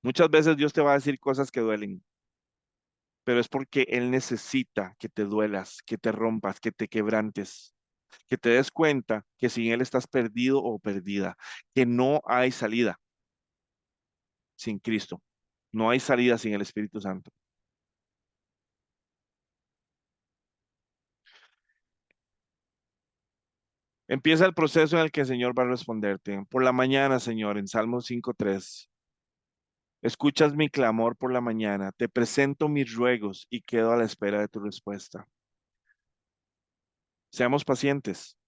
Muchas veces Dios te va a decir cosas que duelen, pero es porque Él necesita que te duelas, que te rompas, que te quebrantes, que te des cuenta que sin Él estás perdido o perdida, que no hay salida sin Cristo, no hay salida sin el Espíritu Santo. Empieza el proceso en el que el Señor va a responderte. Por la mañana, Señor, en Salmo 5:3. Escuchas mi clamor por la mañana, te presento mis ruegos y quedo a la espera de tu respuesta. Seamos pacientes.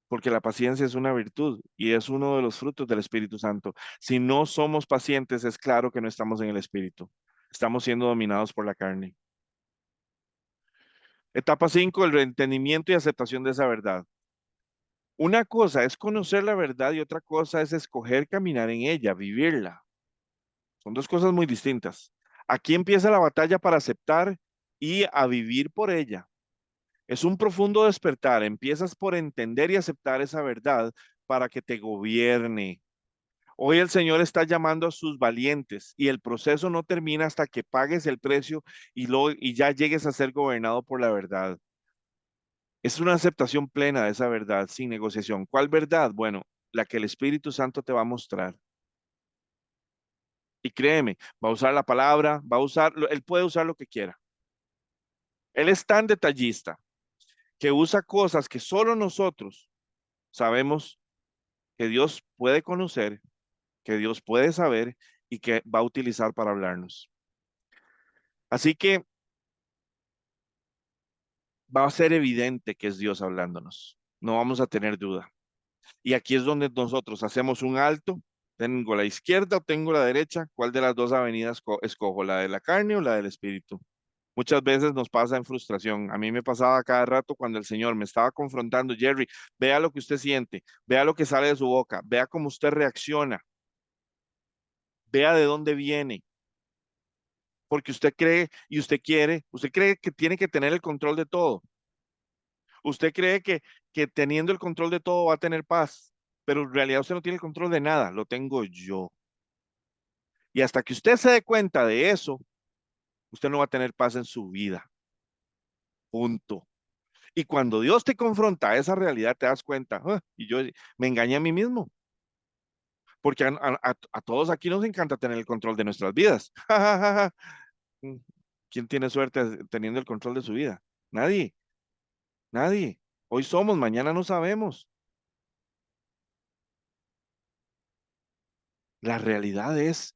porque la paciencia es una virtud y es uno de los frutos del Espíritu Santo. Si no somos pacientes, es claro que no estamos en el Espíritu. Estamos siendo dominados por la carne. Etapa 5, el entendimiento y aceptación de esa verdad. Una cosa es conocer la verdad y otra cosa es escoger caminar en ella, vivirla. Son dos cosas muy distintas. Aquí empieza la batalla para aceptar y a vivir por ella. Es un profundo despertar. Empiezas por entender y aceptar esa verdad para que te gobierne. Hoy el Señor está llamando a sus valientes y el proceso no termina hasta que pagues el precio y ya llegues a ser gobernado por la verdad. Es una aceptación plena de esa verdad, sin negociación. ¿Cuál verdad? Bueno, la que el Espíritu Santo te va a mostrar. Y créeme, va a usar la palabra, él puede usar lo que quiera. Él es tan detallista que usa cosas que solo nosotros sabemos que Dios puede conocer, que Dios puede saber y que va a utilizar para hablarnos. Así que va a ser evidente que es Dios hablándonos. No vamos a tener duda. Y aquí es donde nosotros hacemos un alto. ¿Tengo la izquierda o tengo la derecha? ¿Cuál de las dos avenidas escojo? ¿La de la carne o la del espíritu? Muchas veces nos pasa en frustración. A mí me pasaba cada rato cuando el Señor me estaba confrontando, Jerry, vea lo que usted siente, vea lo que sale de su boca, vea cómo usted reacciona, vea de dónde viene, porque usted cree y usted quiere, usted cree que tiene que tener el control de todo. Usted cree que teniendo el control de todo va a tener paz, pero en realidad usted no tiene el control de nada, lo tengo yo. Y hasta que usted se dé cuenta de eso, usted no va a tener paz en su vida. Punto. Y cuando Dios te confronta a esa realidad, te das cuenta, "Ah, y yo me engañé a mí mismo, porque a todos aquí nos encanta tener el control de nuestras vidas. Mm, ¿quién tiene suerte teniendo el control de su vida? Nadie, nadie. Hoy somos, mañana no sabemos. La realidad es,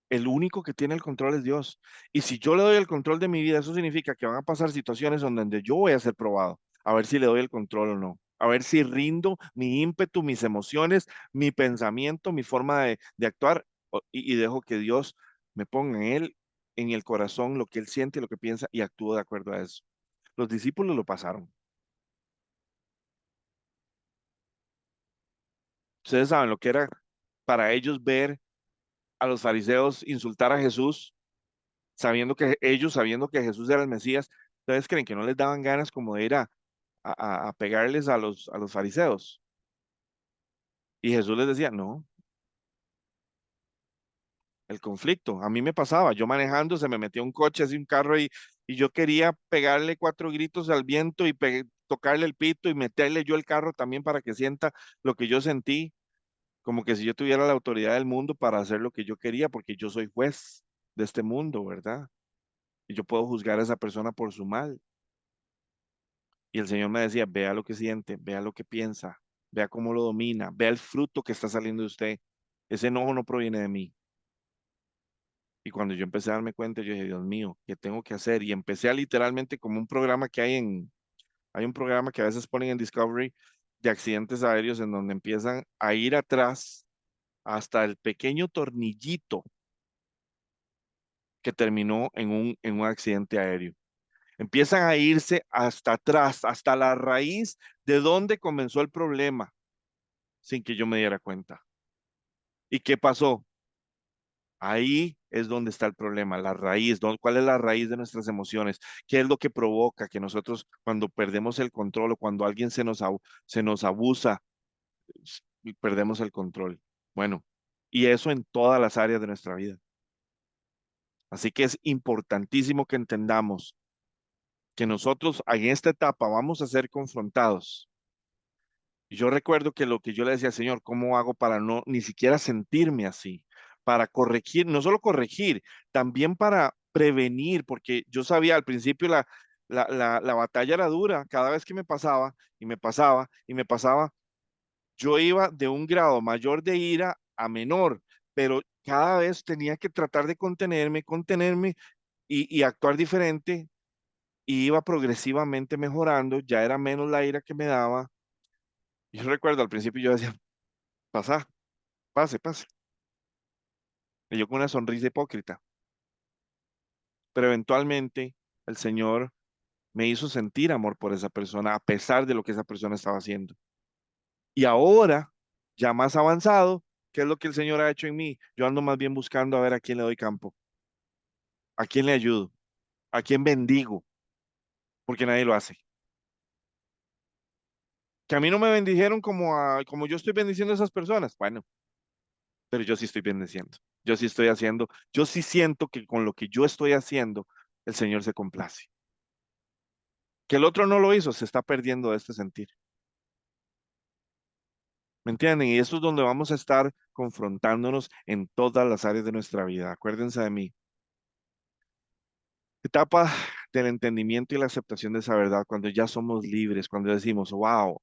el único que tiene el control es Dios. Y si yo le doy el control de mi vida, eso significa que van a pasar situaciones donde yo voy a ser probado, a ver si le doy el control o no, a ver si rindo mi ímpetu, mis emociones, mi pensamiento, mi forma de actuar y dejo que Dios me ponga en él, en el corazón, lo que él siente, lo que piensa y actúo de acuerdo a eso. Los discípulos lo pasaron. Ustedes saben lo que era para ellos ver a los fariseos insultar a Jesús sabiendo que Jesús era el Mesías, ¿ustedes creen que no les daban ganas como de ir a pegarles a los fariseos? Y Jesús les decía, no, el conflicto. A mí me pasaba, yo manejando, se me metía un coche, así un carro y yo quería pegarle cuatro gritos al viento y tocarle el pito y meterle yo el carro también para que sienta lo que yo sentí, como que si yo tuviera la autoridad del mundo para hacer lo que yo quería, porque yo soy juez de este mundo, ¿verdad? Y yo puedo juzgar a esa persona por su mal. Y el Señor me decía, vea lo que siente, vea lo que piensa, vea cómo lo domina, vea el fruto que está saliendo de usted. Ese enojo no proviene de mí. Y cuando yo empecé a darme cuenta, yo dije, Dios mío, ¿qué tengo que hacer? Y empecé a literalmente como un programa que hay un programa que a veces ponen en Discovery de accidentes aéreos en donde empiezan a ir atrás hasta el pequeño tornillito que terminó en un accidente aéreo. Empiezan a irse hasta atrás, hasta la raíz de donde comenzó el problema sin que yo me diera cuenta. ¿Y qué pasó? Ahí es donde está el problema, la raíz. ¿Cuál es la raíz de nuestras emociones? ¿Qué es lo que provoca que nosotros cuando perdemos el control o cuando alguien se nos abusa y perdemos el control? Bueno, y eso en todas las áreas de nuestra vida. Así que es importantísimo que entendamos que nosotros en esta etapa vamos a ser confrontados. Y yo recuerdo que lo que yo le decía, Señor, ¿cómo hago para no ni siquiera sentirme así? Para corregir, no solo corregir, también para prevenir, porque yo sabía al principio la batalla era dura, cada vez que me pasaba y me pasaba y me pasaba, yo iba de un grado mayor de ira a menor, pero cada vez tenía que tratar de contenerme y actuar diferente y iba progresivamente mejorando, ya era menos la ira que me daba Yo recuerdo al principio yo decía, pasa, pase, pase. Y yo con una sonrisa hipócrita. Pero eventualmente el Señor me hizo sentir amor por esa persona, a pesar de lo que esa persona estaba haciendo. Y ahora, ya más avanzado, ¿qué es lo que el Señor ha hecho en mí? Yo ando más bien buscando a ver a quién le doy campo, a quién le ayudo, a quién bendigo, porque nadie lo hace. Que a mí no me bendijeron como yo estoy bendiciendo a esas personas. Bueno, pero yo sí estoy bendiciendo. Yo sí estoy haciendo, yo sí siento que con lo que yo estoy haciendo, el Señor se complace. Que el otro no lo hizo, se está perdiendo de este sentir. ¿Me entienden? Y eso es donde vamos a estar confrontándonos en todas las áreas de nuestra vida. Acuérdense de mí. Etapa del entendimiento y la aceptación de esa verdad, cuando ya somos libres, cuando decimos, wow,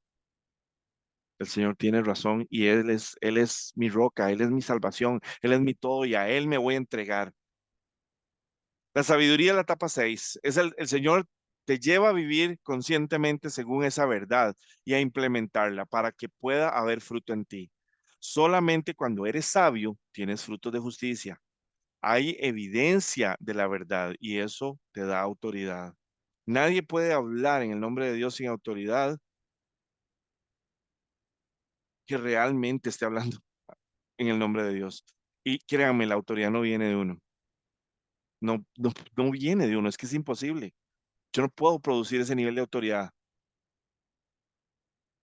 el Señor tiene razón y Él es mi roca, Él es mi salvación, Él es mi todo y a Él me voy a entregar. La sabiduría de la etapa 6 es el Señor te lleva a vivir conscientemente según esa verdad y a implementarla para que pueda haber fruto en ti. Solamente cuando eres sabio tienes frutos de justicia. Hay evidencia de la verdad y eso te da autoridad. Nadie puede hablar en el nombre de Dios sin autoridad que realmente esté hablando en el nombre de Dios. Y créanme, la autoridad no viene de uno. No, no, no viene de uno, es que es imposible. Yo no puedo producir ese nivel de autoridad.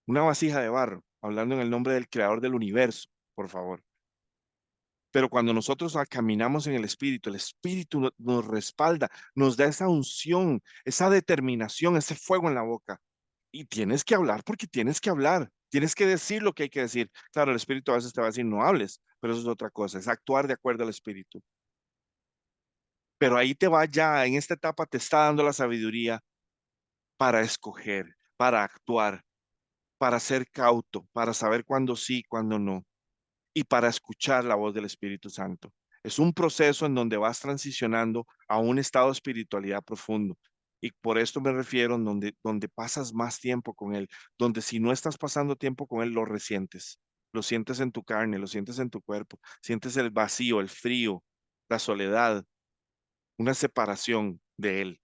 Una vasija de barro, hablando en el nombre del creador del universo, por favor. Pero cuando nosotros caminamos en el Espíritu nos respalda, nos da esa unción, esa determinación, ese fuego en la boca. Y tienes que hablar porque tienes que hablar, tienes que decir lo que hay que decir. Claro, el Espíritu a veces te va a decir no hables, pero eso es otra cosa, es actuar de acuerdo al Espíritu. Pero ahí te va ya, en esta etapa te está dando la sabiduría para escoger, para actuar, para ser cauto, para saber cuándo sí, cuándo no, y para escuchar la voz del Espíritu Santo. Es un proceso en donde vas transicionando a un estado de espiritualidad profundo. Y por esto me refiero en donde pasas más tiempo con Él, donde si no estás pasando tiempo con Él, lo sientes en tu carne, lo sientes en tu cuerpo, sientes el vacío, el frío, la soledad, una separación de Él.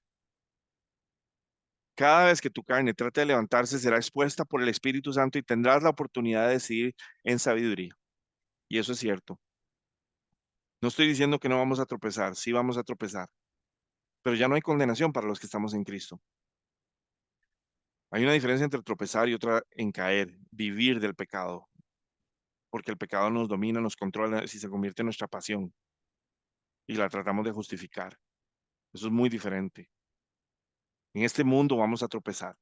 Cada vez que tu carne trate de levantarse, será expuesta por el Espíritu Santo y tendrás la oportunidad de decidir en sabiduría. Y eso es cierto. No estoy diciendo que no vamos a tropezar, sí vamos a tropezar, pero ya no hay condenación para los que estamos en Cristo. Hay una diferencia entre tropezar y otra en caer, vivir del pecado, porque el pecado nos domina, nos controla si se convierte en nuestra pasión y la tratamos de justificar. Eso es muy diferente. En este mundo vamos a tropezar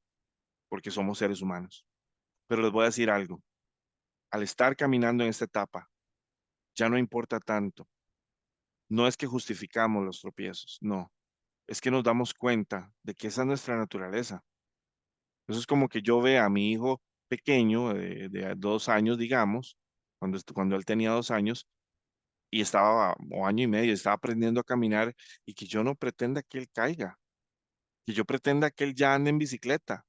porque somos seres humanos. Pero les voy a decir algo. Al estar caminando en esta etapa, ya no importa tanto. No es que justificamos los tropiezos, no. Es que nos damos cuenta de que esa es nuestra naturaleza. Eso es como que yo vea a mi hijo pequeño, de 2 años, digamos, cuando él tenía 2 años y estaba, o año y medio, estaba aprendiendo a caminar y que yo no pretenda que él caiga, que yo pretenda que él ya ande en bicicleta.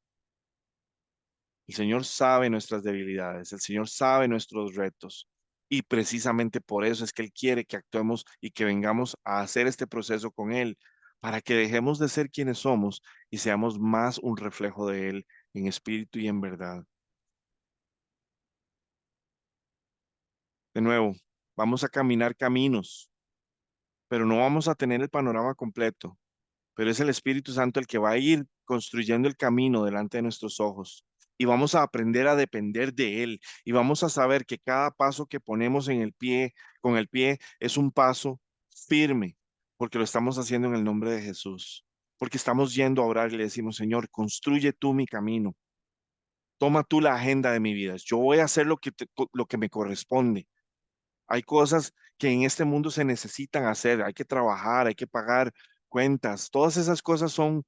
El Señor sabe nuestras debilidades, el Señor sabe nuestros retos y precisamente por eso es que Él quiere que actuemos y que vengamos a hacer este proceso con Él, para que dejemos de ser quienes somos y seamos más un reflejo de Él en espíritu y en verdad. De nuevo, vamos a caminar caminos, pero no vamos a tener el panorama completo. Pero es el Espíritu Santo el que va a ir construyendo el camino delante de nuestros ojos. Y vamos a aprender a depender de Él. Y vamos a saber que cada paso que ponemos en el pie, con el pie, es un paso firme, porque lo estamos haciendo en el nombre de Jesús. Porque estamos yendo a orar y le decimos, Señor, construye tú mi camino. Toma tú la agenda de mi vida. Yo voy a hacer lo que me corresponde. Hay cosas que en este mundo se necesitan hacer. Hay que trabajar, hay que pagar cuentas. Todas esas cosas son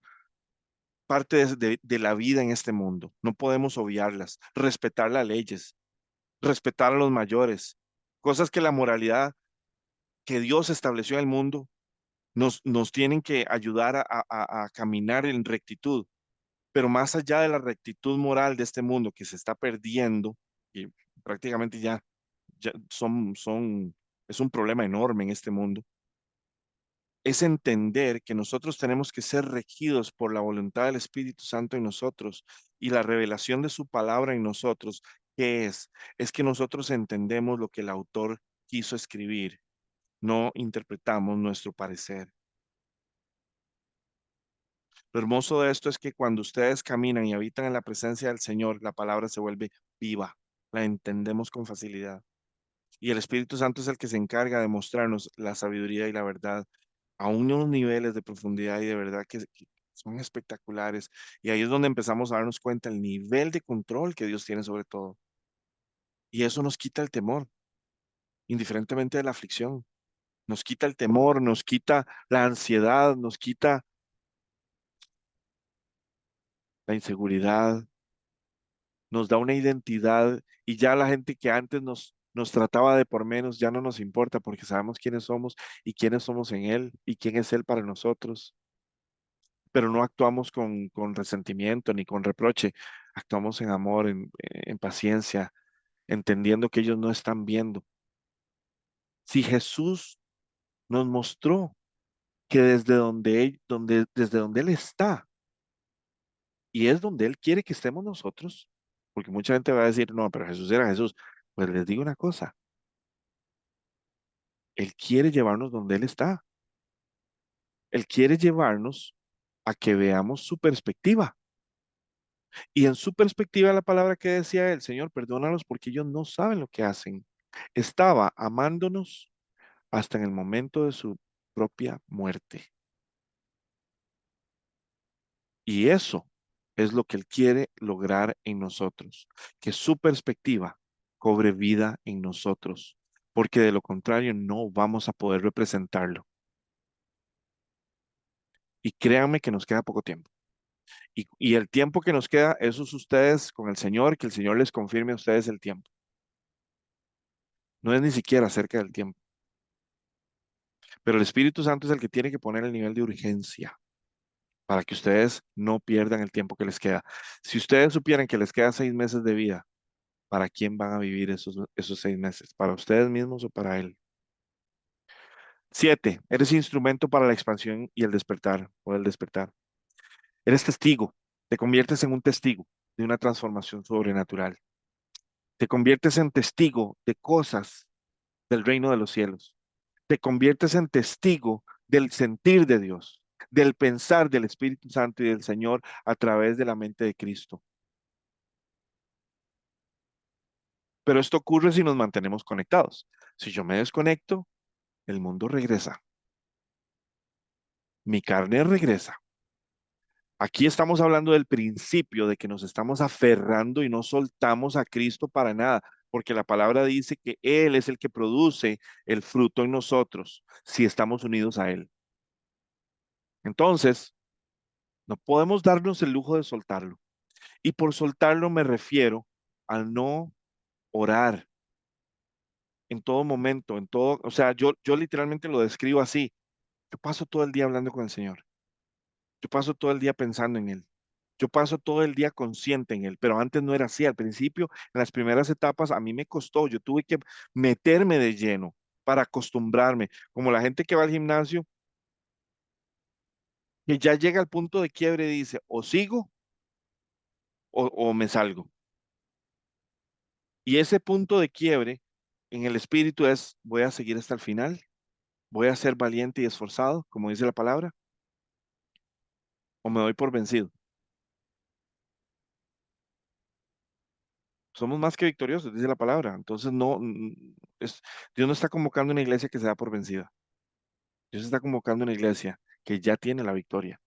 parte de la vida en este mundo. No podemos obviarlas. Respetar las leyes, respetar a los mayores, cosas que la moralidad que Dios estableció en el mundo nos tienen que ayudar a caminar en rectitud. Pero más allá de la rectitud moral de este mundo que se está perdiendo, y prácticamente ya es un problema enorme en este mundo, es entender que nosotros tenemos que ser regidos por la voluntad del Espíritu Santo en nosotros y la revelación de su palabra en nosotros. ¿Qué es? Es que nosotros entendemos lo que el autor quiso escribir, no interpretamos nuestro parecer. Lo hermoso de esto es que cuando ustedes caminan y habitan en la presencia del Señor, la palabra se vuelve viva, la entendemos con facilidad. Y el Espíritu Santo es el que se encarga de mostrarnos la sabiduría y la verdad a unos niveles de profundidad y de verdad que son espectaculares. Y ahí es donde empezamos a darnos cuenta el nivel de control que Dios tiene sobre todo. Y eso nos quita el temor, indiferentemente de la aflicción. Nos quita el temor, nos quita la ansiedad, nos quita la inseguridad, nos da una identidad y ya la gente que antes nos trataba de por menos ya no nos importa porque sabemos quiénes somos y quiénes somos en Él y quién es Él para nosotros. Pero no actuamos con resentimiento ni con reproche, actuamos en amor, en paciencia, entendiendo que ellos no están viendo. Si Jesús nos mostró que desde donde Él está y es donde Él quiere que estemos nosotros, porque mucha gente va a decir, no, pero Jesús era Jesús. Pues les digo una cosa, Él quiere llevarnos donde Él está. Él quiere llevarnos a que veamos su perspectiva. Y en su perspectiva, la palabra que decía él, Señor, perdónalos porque ellos no saben lo que hacen. Estaba amándonos hasta en el momento de su propia muerte. Y eso es lo que Él quiere lograr en nosotros, que su perspectiva cobre vida en nosotros, porque de lo contrario no vamos a poder representarlo. Y créanme que nos queda poco tiempo. Y el tiempo que nos queda, eso es ustedes con el Señor, que el Señor les confirme a ustedes el tiempo. No es ni siquiera acerca del tiempo, pero el Espíritu Santo es el que tiene que poner el nivel de urgencia para que ustedes no pierdan el tiempo que les queda. Si ustedes supieran que les queda 6 meses de vida, ¿para quién van a vivir esos 6 meses? ¿Para ustedes mismos o para Él? 7, eres instrumento para la expansión y el despertar o el despertar. Eres testigo, te conviertes en un testigo de una transformación sobrenatural. Te conviertes en testigo de cosas del reino de los cielos. Te conviertes en testigo del sentir de Dios, del pensar del Espíritu Santo y del Señor a través de la mente de Cristo. Pero esto ocurre si nos mantenemos conectados. Si yo me desconecto, el mundo regresa, mi carne regresa. Aquí estamos hablando del principio de que nos estamos aferrando y no soltamos a Cristo para nada, porque la palabra dice que Él es el que produce el fruto en nosotros si estamos unidos a Él. Entonces, no podemos darnos el lujo de soltarlo. Y por soltarlo me refiero al no orar en todo momento, en todo, o sea, yo literalmente lo describo así. Yo paso todo el día hablando con el Señor. Yo paso todo el día pensando en Él. Yo paso todo el día consciente en Él, pero antes no era así. Al principio, en las primeras etapas, a mí me costó. Yo tuve que meterme de lleno para acostumbrarme. Como la gente que va al gimnasio, que ya llega al punto de quiebre y dice, o sigo o me salgo. Y ese punto de quiebre en el espíritu es, voy a seguir hasta el final, voy a ser valiente y esforzado, como dice la palabra, o me doy por vencido. Somos más que victoriosos, dice la palabra. Entonces, no, Dios no está convocando una iglesia que se da por vencida. Dios está convocando una iglesia que ya tiene la victoria.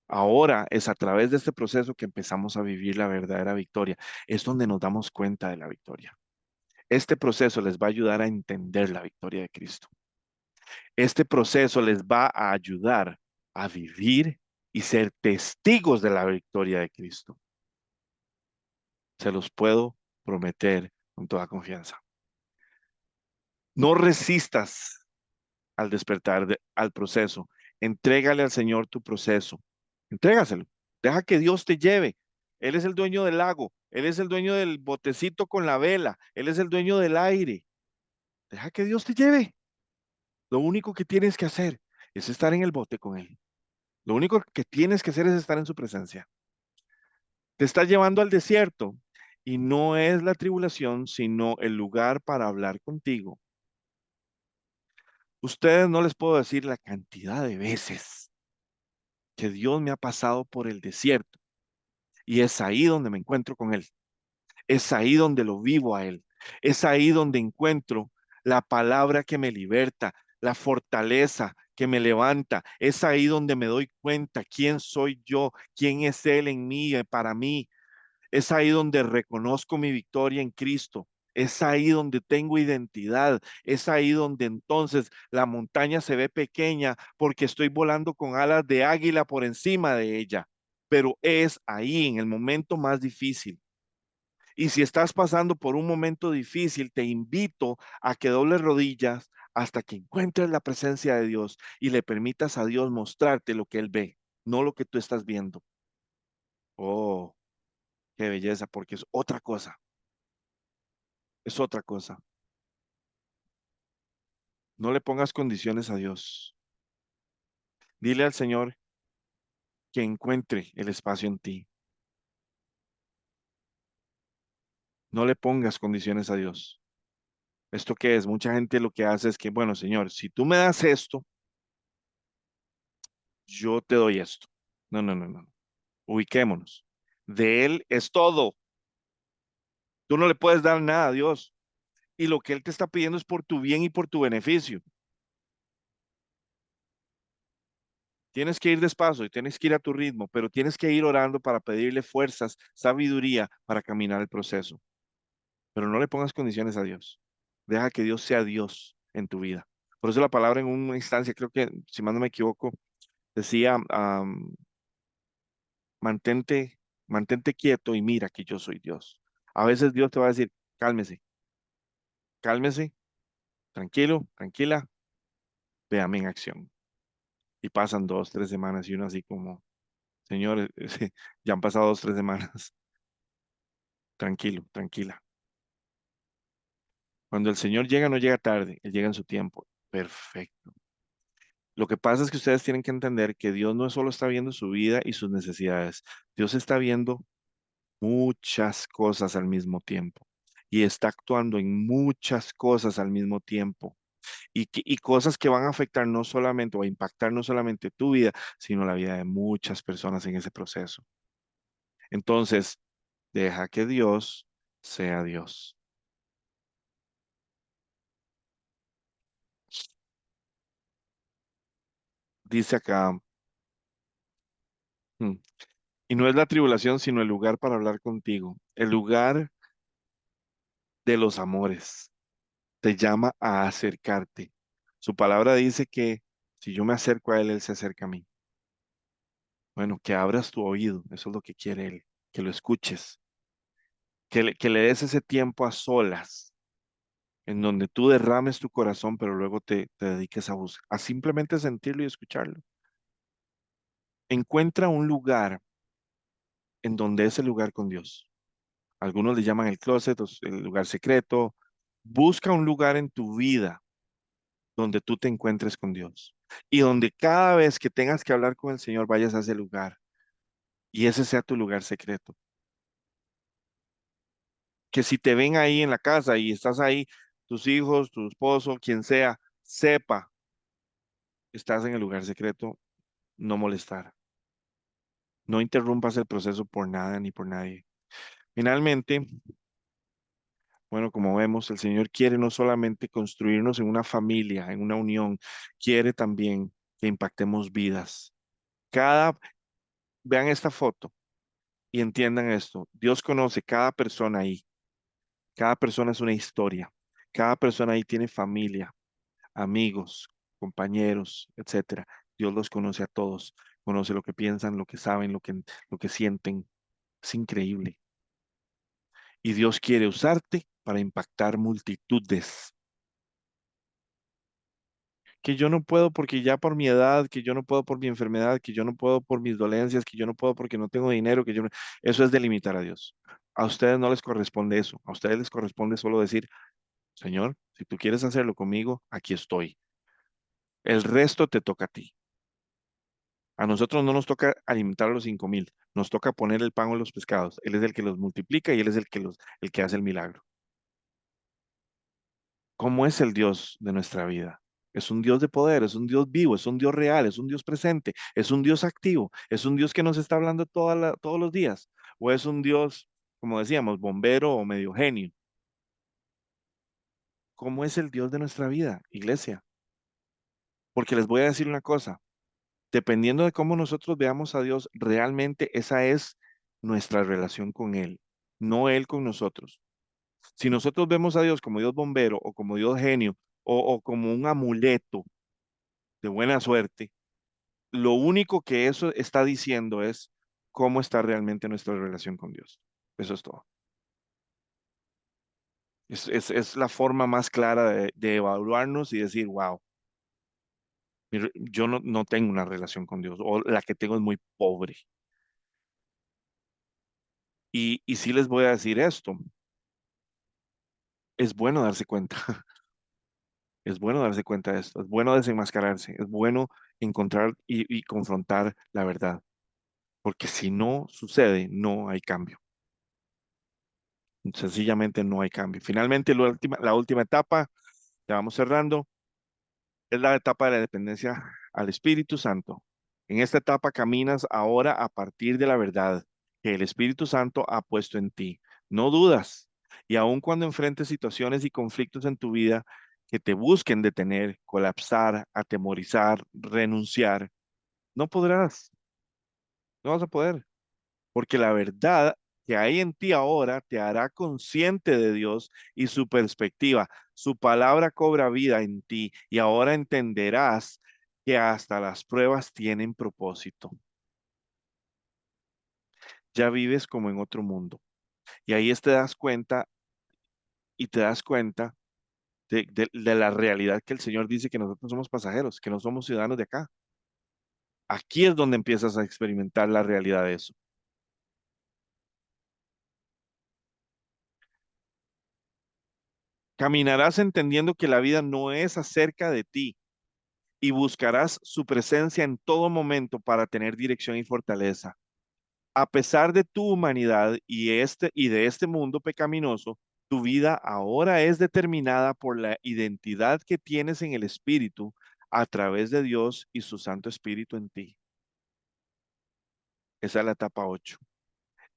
Ahora es a través de este proceso que empezamos a vivir la verdadera victoria. Es donde nos damos cuenta de la victoria. Este proceso les va a ayudar a entender la victoria de Cristo. Este proceso les va a ayudar a vivir y ser testigos de la victoria de Cristo. Se los puedo prometer con toda confianza. No resistas al despertar, al proceso. Entrégale al Señor tu proceso. Entrégaselo. Deja que Dios te lleve. Él es el dueño del lago, Él es el dueño del botecito con la vela, Él es el dueño del aire. Deja que Dios te lleve. Lo único que tienes que hacer es estar en el bote con Él. Lo único que tienes que hacer es estar en su presencia. Te está llevando al desierto y no es la tribulación, sino el lugar para hablar contigo. Ustedes no les puedo decir la cantidad de veces que Dios me ha pasado por el desierto y es ahí donde me encuentro con Él. Es ahí donde lo vivo a Él. Es ahí donde encuentro la palabra que me liberta, la fortaleza que me levanta. Es ahí donde me doy cuenta quién soy yo, quién es Él en mí, para mí. Es ahí donde reconozco mi victoria en Cristo. Es ahí donde tengo identidad. Es ahí donde entonces la montaña se ve pequeña porque estoy volando con alas de águila por encima de ella. Pero es ahí en el momento más difícil. Y si estás pasando por un momento difícil, te invito a que dobles rodillas hasta que encuentres la presencia de Dios y le permitas a Dios mostrarte lo que Él ve, no lo que tú estás viendo. Oh, qué belleza, porque es otra cosa, es otra cosa. No le pongas condiciones a Dios. Dile al Señor que encuentre el espacio en ti. No le pongas condiciones a Dios. ¿Esto qué es? Mucha gente lo que hace es que, bueno, Señor, si tú me das esto, yo te doy esto. No, no, no, no. Ubiquémonos. De Él es todo. Tú no le puedes dar nada a Dios. Y lo que Él te está pidiendo es por tu bien y por tu beneficio. Tienes que ir despacio y tienes que ir a tu ritmo, pero tienes que ir orando para pedirle fuerzas, sabiduría para caminar el proceso. Pero no le pongas condiciones a Dios. Deja que Dios sea Dios en tu vida. Por eso la palabra en una instancia, creo que, si mal no me equivoco, decía, mantente, mantente quieto y mira que yo soy Dios. A veces Dios te va a decir, cálmese, cálmese, tranquilo, tranquila, véame en acción. Y pasan 2, 3 semanas y uno así como, señor, ya han pasado 2, 3 semanas, tranquilo, tranquila. Cuando el Señor llega, no llega tarde, Él llega en su tiempo. Perfecto. Lo que pasa es que ustedes tienen que entender que Dios no solo está viendo su vida y sus necesidades, Dios está viendo muchas cosas al mismo tiempo y está actuando en muchas cosas al mismo tiempo y cosas que van a afectar no solamente o a impactar no solamente tu vida, sino la vida de muchas personas en ese proceso. Entonces, deja que Dios sea Dios. Dice acá, mm, y no es la tribulación, sino el lugar para hablar contigo, el lugar de los amores. Te llama a acercarte. Su palabra dice que si yo me acerco a Él, Él se acerca a mí. Bueno, que abras tu oído, eso es lo que quiere Él, que lo escuches, que le des ese tiempo a solas, en donde tú derrames tu corazón, pero luego te dediques a simplemente sentirlo y escucharlo. Encuentra un lugar en donde es el lugar con Dios. Algunos le llaman el closet, el lugar secreto. Busca un lugar en tu vida donde tú te encuentres con Dios y donde cada vez que tengas que hablar con el Señor vayas a ese lugar y ese sea tu lugar secreto. Que si te ven ahí en la casa y estás ahí, tus hijos, tu esposo, quien sea, sepa que estás en el lugar secreto, no molestar. No interrumpas el proceso por nada ni por nadie. Finalmente, bueno, como vemos, el Señor quiere no solamente construirnos en una familia, en una unión, quiere también que impactemos vidas. Vean esta foto y entiendan esto. Dios conoce cada persona ahí. Cada persona es una historia. Cada persona ahí tiene familia, amigos, compañeros, etcétera. Dios los conoce a todos. Conoce lo que piensan, lo que saben, lo que sienten. Es increíble. Y Dios quiere usarte para impactar multitudes. que yo no puedo porque ya por mi edad, que yo no puedo por mi enfermedad, que yo no puedo por mis dolencias, que yo no puedo porque no tengo dinero, que yo no... Eso es delimitar a Dios. A ustedes no les corresponde eso. A ustedes les corresponde solo decir, Señor, si tú quieres hacerlo conmigo, aquí estoy. El resto te toca a ti. A nosotros no nos toca alimentar a los 5,000, nos toca poner el pan o los pescados. Él es el que los multiplica y Él es el que hace el milagro. ¿Cómo es el Dios de nuestra vida? Es un Dios de poder, es un Dios vivo, es un Dios real, es un Dios presente, es un Dios activo, es un Dios que nos está hablando todos los días. O es un Dios, como decíamos, bombero o medio genio. ¿Cómo es el Dios de nuestra vida, iglesia? Porque les voy a decir una cosa, dependiendo de cómo nosotros veamos a Dios, realmente esa es nuestra relación con Él, no Él con nosotros. Si nosotros vemos a Dios como Dios bombero o como Dios genio o como un amuleto de buena suerte, lo único que eso está diciendo es cómo está realmente nuestra relación con Dios. Eso es todo. Es la forma más clara de evaluarnos y decir, wow, yo no tengo una relación con Dios o la que tengo es muy pobre. Y sí les voy a decir esto, es bueno darse cuenta, es bueno darse cuenta de esto, es bueno desenmascararse, es bueno encontrar y confrontar la verdad, porque si no sucede, no hay cambio. Sencillamente no hay cambio. Finalmente, la última etapa, ya vamos cerrando, es la etapa de la dependencia al Espíritu Santo. En esta etapa caminas ahora a partir de la verdad que el Espíritu Santo ha puesto en ti. No dudas. Y aun cuando enfrentes situaciones y conflictos en tu vida que te busquen detener, colapsar, atemorizar, renunciar, no podrás, no vas a poder. Porque la verdad que hay en ti ahora te hará consciente de Dios y su perspectiva. Su palabra cobra vida en ti y ahora entenderás que hasta las pruebas tienen propósito. Ya vives como en otro mundo. Y ahí te das cuenta y te das cuenta de la realidad que el Señor dice que nosotros somos pasajeros, que no somos ciudadanos de acá. Aquí es donde empiezas a experimentar la realidad de eso. Caminarás entendiendo que la vida no es acerca de ti y buscarás su presencia en todo momento para tener dirección y fortaleza. A pesar de tu humanidad y de este mundo pecaminoso, tu vida ahora es determinada por la identidad que tienes en el Espíritu a través de Dios y su Santo Espíritu en ti. Esa es la etapa 8.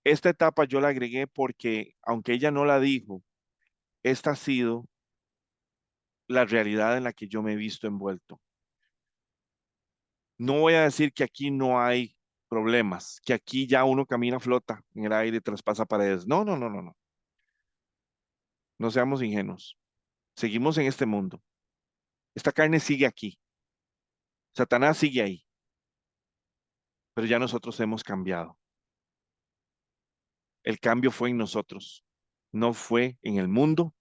Esta etapa yo la agregué porque, aunque ella no la dijo, esta ha sido la realidad en la que yo me he visto envuelto. No voy a decir que aquí no hay problemas, que aquí ya uno camina, flota en el aire, traspasa paredes. No, no, no, no, no. No seamos ingenuos. Seguimos en este mundo. Esta carne sigue aquí. Satanás sigue ahí. Pero ya nosotros hemos cambiado. El cambio fue en nosotros. No fue en el mundo,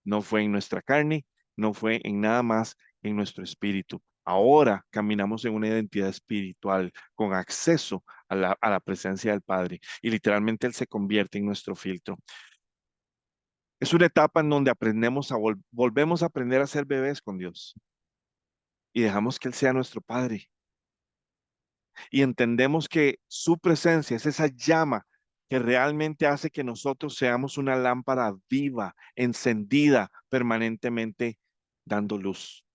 no fue en nuestra carne, no fue en nada más en nuestro espíritu. Ahora caminamos en una identidad espiritual con acceso a la presencia del Padre y literalmente Él se convierte en nuestro filtro. Es una etapa en donde volvemos a aprender a ser bebés con Dios y dejamos que Él sea nuestro Padre y entendemos que su presencia es esa llama que realmente hace que nosotros seamos una lámpara viva, encendida permanentemente, dando luz.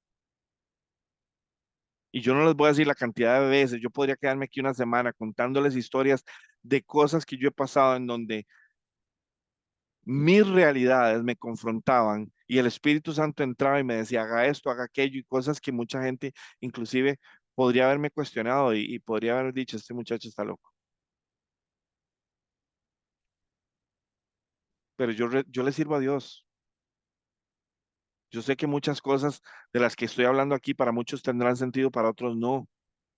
Y yo no les voy a decir la cantidad de veces, yo podría quedarme aquí una semana contándoles historias de cosas que yo he pasado en donde mis realidades me confrontaban y el Espíritu Santo entraba y me decía, haga esto, haga aquello y cosas que mucha gente inclusive podría haberme cuestionado y podría haber dicho, este muchacho está loco. Pero yo le sirvo a Dios. Yo sé que muchas cosas de las que estoy hablando aquí para muchos tendrán sentido, para otros no.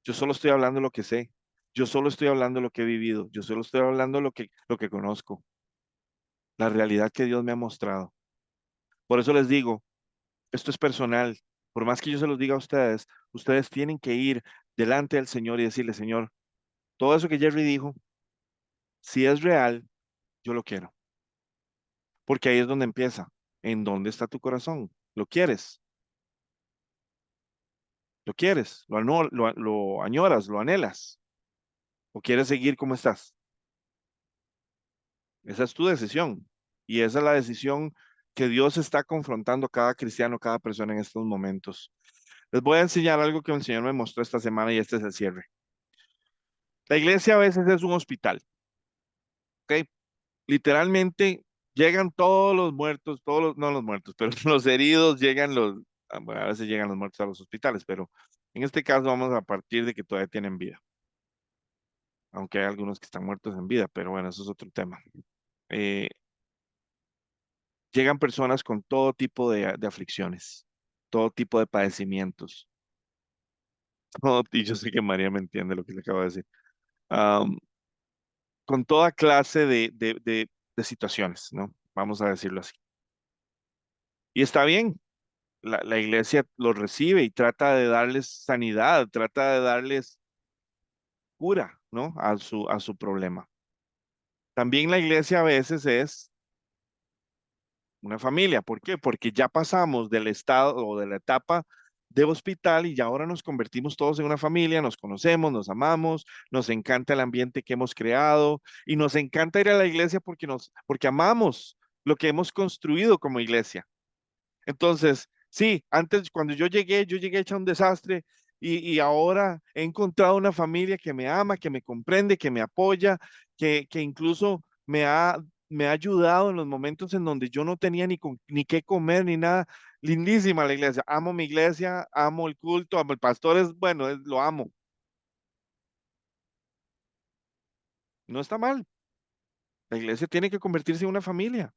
Yo solo estoy hablando lo que sé. Yo solo estoy hablando lo que he vivido. Yo solo estoy hablando lo que conozco, la realidad que Dios me ha mostrado. Por eso les digo, esto es personal. Por más que yo se los diga a ustedes, ustedes tienen que ir delante del Señor y decirle, Señor, todo eso que Jerry dijo, si es real, yo lo quiero. Porque ahí es donde empieza. ¿En dónde está tu corazón? ¿Lo quieres? ¿Lo quieres? ¿Lo añoras? ¿Lo anhelas? ¿O quieres seguir como estás? Esa es tu decisión. Y esa es la decisión que Dios está confrontando a cada cristiano, cada persona en estos momentos. Les voy a enseñar algo que el Señor me mostró esta semana y este es el cierre. La iglesia a veces es un hospital, ¿ok? Literalmente llegan todos los muertos, no los muertos, pero los heridos llegan bueno, a veces llegan los muertos a los hospitales, pero en este caso vamos a partir de que todavía tienen vida, aunque hay algunos que están muertos en vida, pero bueno, eso es otro tema. Eh, Llegan personas con todo tipo de aflicciones, todo tipo de padecimientos. Y yo sé que María me entiende lo que le acabo de decir. Am, con toda clase de situaciones, ¿no? Vamos a decirlo así. Y está bien, la iglesia los recibe y trata de darles sanidad, trata de darles cura, ¿no? A su problema. También la iglesia a veces es una familia. ¿Por qué? Porque ya pasamos del estado o de la etapa de hospital y ya ahora nos convertimos todos en una familia, nos conocemos, nos amamos, nos encanta el ambiente que hemos creado y nos encanta ir a la iglesia porque amamos lo que hemos construido como iglesia. Entonces, sí, antes cuando yo llegué hecha un desastre y ahora he encontrado una familia que me ama, que me comprende, que me apoya, que incluso me ha ayudado en los momentos en donde yo no tenía ni qué comer ni nada. Lindísima la iglesia. Amo mi iglesia, amo el culto, amo el pastor, bueno, lo amo. No está mal. La iglesia tiene que convertirse en una familia.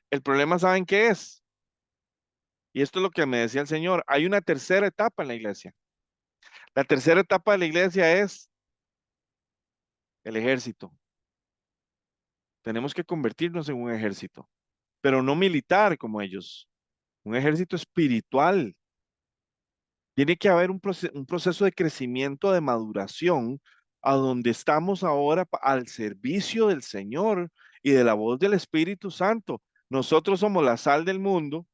El problema, ¿saben qué es? Y esto es lo que me decía el Señor. Hay una tercera etapa en la iglesia. La tercera etapa de la iglesia es el ejército. Tenemos que convertirnos en un ejército, pero no militar como ellos, un ejército espiritual. Tiene que haber un proceso de crecimiento, de maduración, a donde estamos ahora al servicio del Señor y de la voz del Espíritu Santo. Nosotros somos la sal del mundo,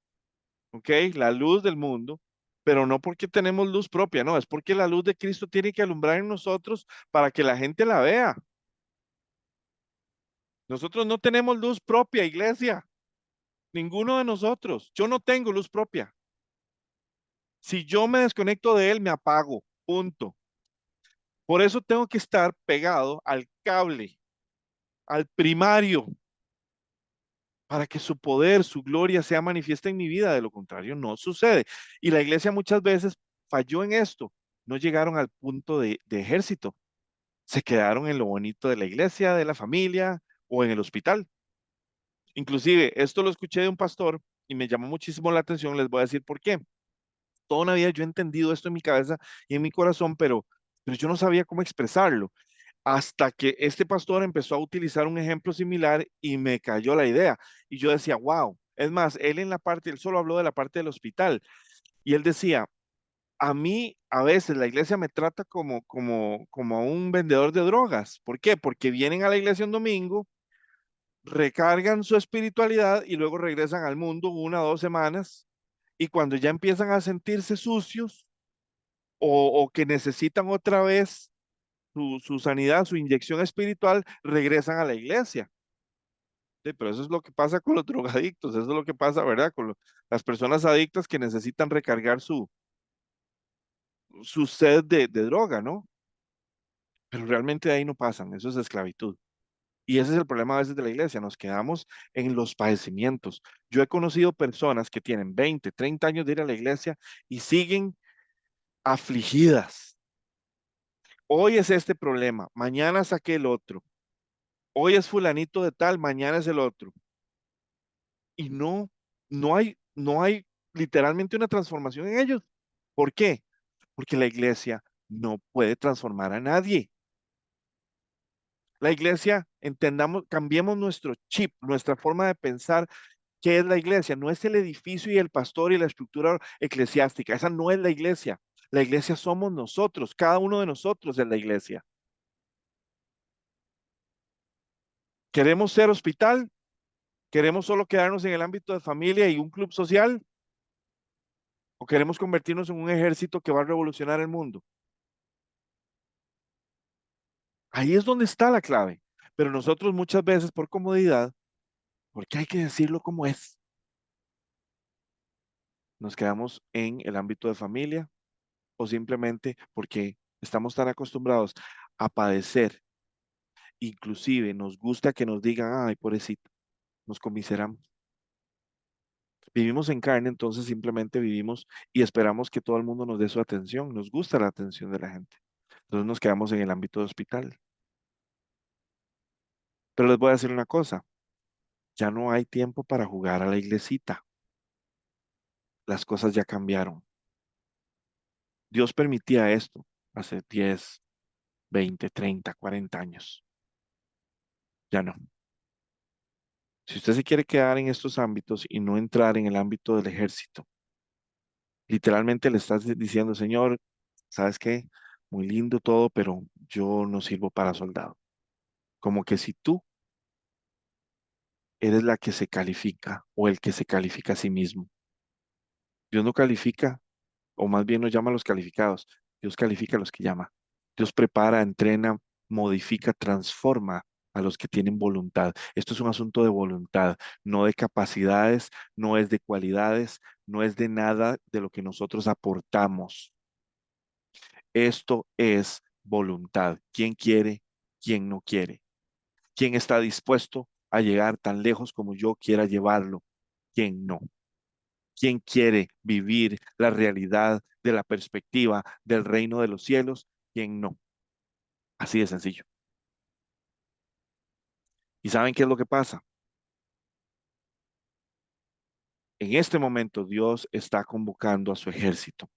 ¿ok? La luz del mundo, pero no porque tenemos luz propia, no, es porque la luz de Cristo tiene que alumbrar en nosotros para que la gente la vea. Nosotros no tenemos luz propia, iglesia. Ninguno de nosotros. Yo no tengo luz propia. Si yo me desconecto de él, me apago. Punto. Por eso tengo que estar pegado al cable, al primario, para que su poder, su gloria sea manifiesta en mi vida. De lo contrario, no sucede. Y la iglesia muchas veces falló en esto. No llegaron al punto de ejército. Se quedaron en lo bonito de la iglesia, de la familia o en el hospital. Inclusive, esto lo escuché de un pastor y me llamó muchísimo la atención. Les voy a decir por qué. Toda una vida yo he entendido esto en mi cabeza y en mi corazón, pero yo no sabía cómo expresarlo. Hasta que este pastor empezó a utilizar un ejemplo similar y me cayó la idea. Y yo decía, wow. Es más, él solo habló de la parte del hospital. Y él decía, a mí a veces la iglesia me trata como a un vendedor de drogas. ¿Por qué? Porque vienen a la iglesia un domingo, recargan su espiritualidad y luego regresan al mundo 1 o 2 semanas. Y cuando ya empiezan a sentirse sucios o que necesitan otra vez su sanidad, su inyección espiritual, regresan a la iglesia. Sí, pero eso es lo que pasa con los drogadictos, eso es lo que pasa, ¿verdad? Las personas adictas que necesitan recargar su sed de droga, ¿no? Pero realmente de ahí no pasan, eso es esclavitud. Y ese es el problema a veces de la iglesia, nos quedamos en los padecimientos. Yo he conocido personas que tienen 20, 30 años de ir a la iglesia y siguen afligidas. Hoy es este problema, mañana saqué el otro. Hoy es fulanito de tal, mañana es el otro. Y no hay literalmente una transformación en ellos. ¿Por qué? Porque la iglesia no puede transformar a nadie. La iglesia, entendamos, cambiemos nuestro chip, nuestra forma de pensar ¿Qué es la iglesia? No es el edificio y el pastor y la estructura eclesiástica. Esa no es la iglesia. La iglesia somos nosotros. Cada uno de nosotros es la iglesia. ¿Queremos ser hospital? ¿Queremos solo quedarnos en el ámbito de familia y un club social? ¿O queremos convertirnos en un ejército que va a revolucionar el mundo? Ahí es donde está la clave. Pero nosotros muchas veces por comodidad, porque hay que decirlo como es, nos quedamos en el ámbito de familia o simplemente porque estamos tan acostumbrados a padecer. Inclusive nos gusta que nos digan, ay, pobrecito, nos conmiseramos. Vivimos en carne, entonces simplemente vivimos y esperamos que todo el mundo nos dé su atención. Nos gusta la atención de la gente. Entonces nos quedamos en el ámbito de hospital. Pero les voy a decir una cosa, ya no hay tiempo para jugar a la iglesita. Las cosas ya cambiaron. Dios permitía esto hace 10, 20, 30, 40 años. Ya no. Si usted se quiere quedar en estos ámbitos y no entrar en el ámbito del ejército, literalmente le estás diciendo, Señor, ¿sabes qué? Muy lindo todo, pero yo no sirvo para soldado. Como que si tú eres la que se califica o el que se califica a sí mismo. Dios no califica, o más bien no llama a los calificados. Dios califica a los que llama. Dios prepara, entrena, modifica, transforma a los que tienen voluntad. Esto es un asunto de voluntad, no de capacidades, no es de cualidades, no es de nada de lo que nosotros aportamos. Esto es voluntad. ¿Quién quiere? ¿Quién no quiere? ¿Quién está dispuesto a llegar tan lejos como yo quiera llevarlo? ¿Quién no? ¿Quién quiere vivir la realidad de la perspectiva del reino de los cielos? ¿Quién no? Así de sencillo. ¿Y saben qué es lo que pasa? En este momento Dios está convocando a su ejército.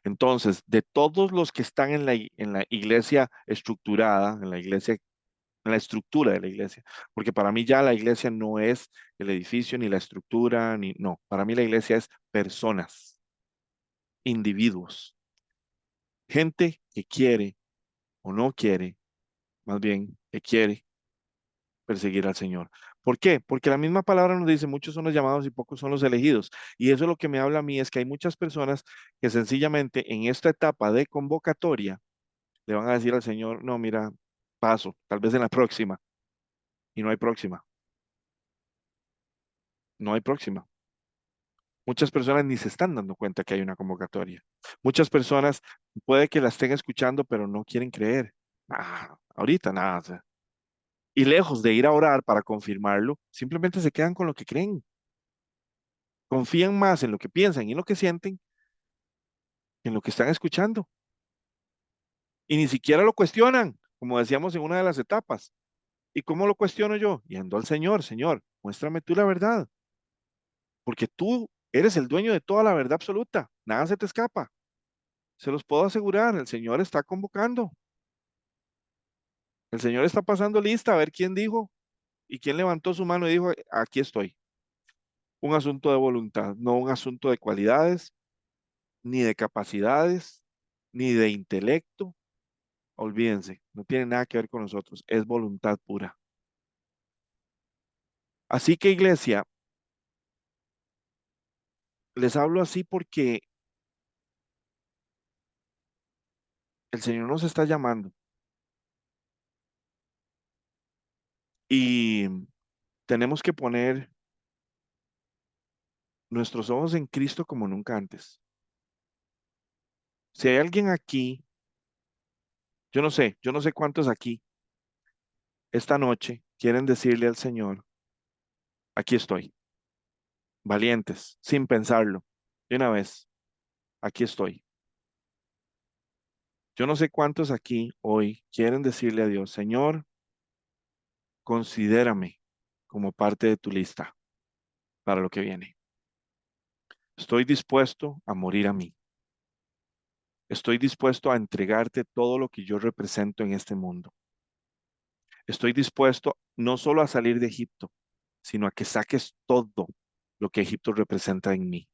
Entonces, de todos los que están en la iglesia estructurada, en la iglesia, en la estructura de la iglesia, porque para mí ya la iglesia no es el edificio ni la estructura, ni no, para mí la iglesia es personas, individuos, gente que quiere o no quiere, más bien que quiere perseguir al Señor. ¿Por qué? Porque la misma palabra nos dice, muchos son los llamados y pocos son los elegidos. Y eso es lo que me habla a mí, es que hay muchas personas que sencillamente en esta etapa de convocatoria le van a decir al Señor, no, mira, paso, tal vez en la próxima. Y no hay próxima, no hay próxima. Muchas personas ni se están dando cuenta que hay una convocatoria. Muchas personas puede que la estén escuchando, pero no quieren creer. Ah, ahorita nada. O sea. Y lejos de ir a orar para confirmarlo, simplemente se quedan con lo que creen. Confían más en lo que piensan y en lo que sienten que en lo que están escuchando. Y ni siquiera lo cuestionan, como decíamos en una de las etapas. ¿Y cómo lo cuestiono yo? Yendo al Señor, Señor, muéstrame tú la verdad, porque tú eres el dueño de toda la verdad absoluta. Nada se te escapa. Se los puedo asegurar, el Señor está convocando. El Señor está pasando lista a ver quién dijo y quién levantó su mano y dijo, aquí estoy. Un asunto de voluntad, no un asunto de cualidades, ni de capacidades, ni de intelecto. Olvídense, no tiene nada que ver con nosotros, es voluntad pura. Así que iglesia, les hablo así porque el Señor nos está llamando y tenemos que poner nuestros ojos en Cristo como nunca antes. Si hay alguien aquí, yo no sé cuántos aquí esta noche quieren decirle al Señor, aquí estoy, valientes, sin pensarlo, de una vez, aquí estoy. Yo no sé cuántos aquí hoy quieren decirle a Dios, Señor, considérame como parte de tu lista para lo que viene. Estoy dispuesto a morir a mí. Estoy dispuesto a entregarte todo lo que yo represento en este mundo. Estoy dispuesto no solo a salir de Egipto, sino a que saques todo. lo que Egipto representa en mí.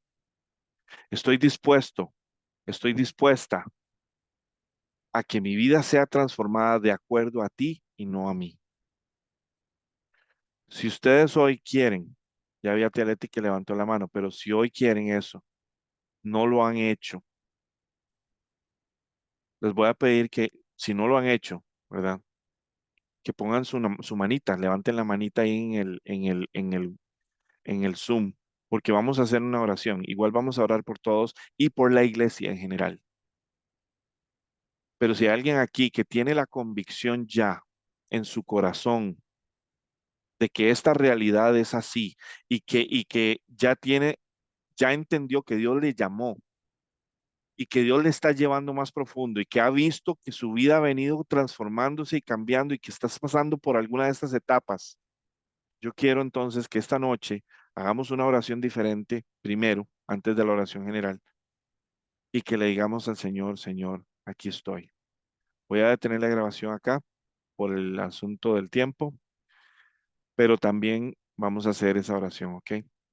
Estoy dispuesto, estoy dispuesta a que mi vida sea transformada de acuerdo a ti y no a mí. Si ustedes hoy quieren, ya había Leti que levantó la mano, pero si hoy quieren eso, no lo han hecho, les voy a pedir que, si no lo han hecho, ¿verdad? Que pongan su manita, levanten la manita ahí en el Zoom, porque vamos a hacer una oración. Igual vamos a orar por todos y por la iglesia en general. Pero si hay alguien aquí que tiene la convicción ya en su corazón de que esta realidad es así y que ya entendió que Dios le llamó y que Dios le está llevando más profundo y que ha visto que su vida ha venido transformándose y cambiando y que estás pasando por alguna de estas etapas, yo quiero entonces que esta noche hagamos una oración diferente primero, antes de la oración general, y que le digamos al Señor, Señor, aquí estoy. Voy a detener la grabación acá por el asunto del tiempo, pero también vamos a hacer esa oración, ¿ok?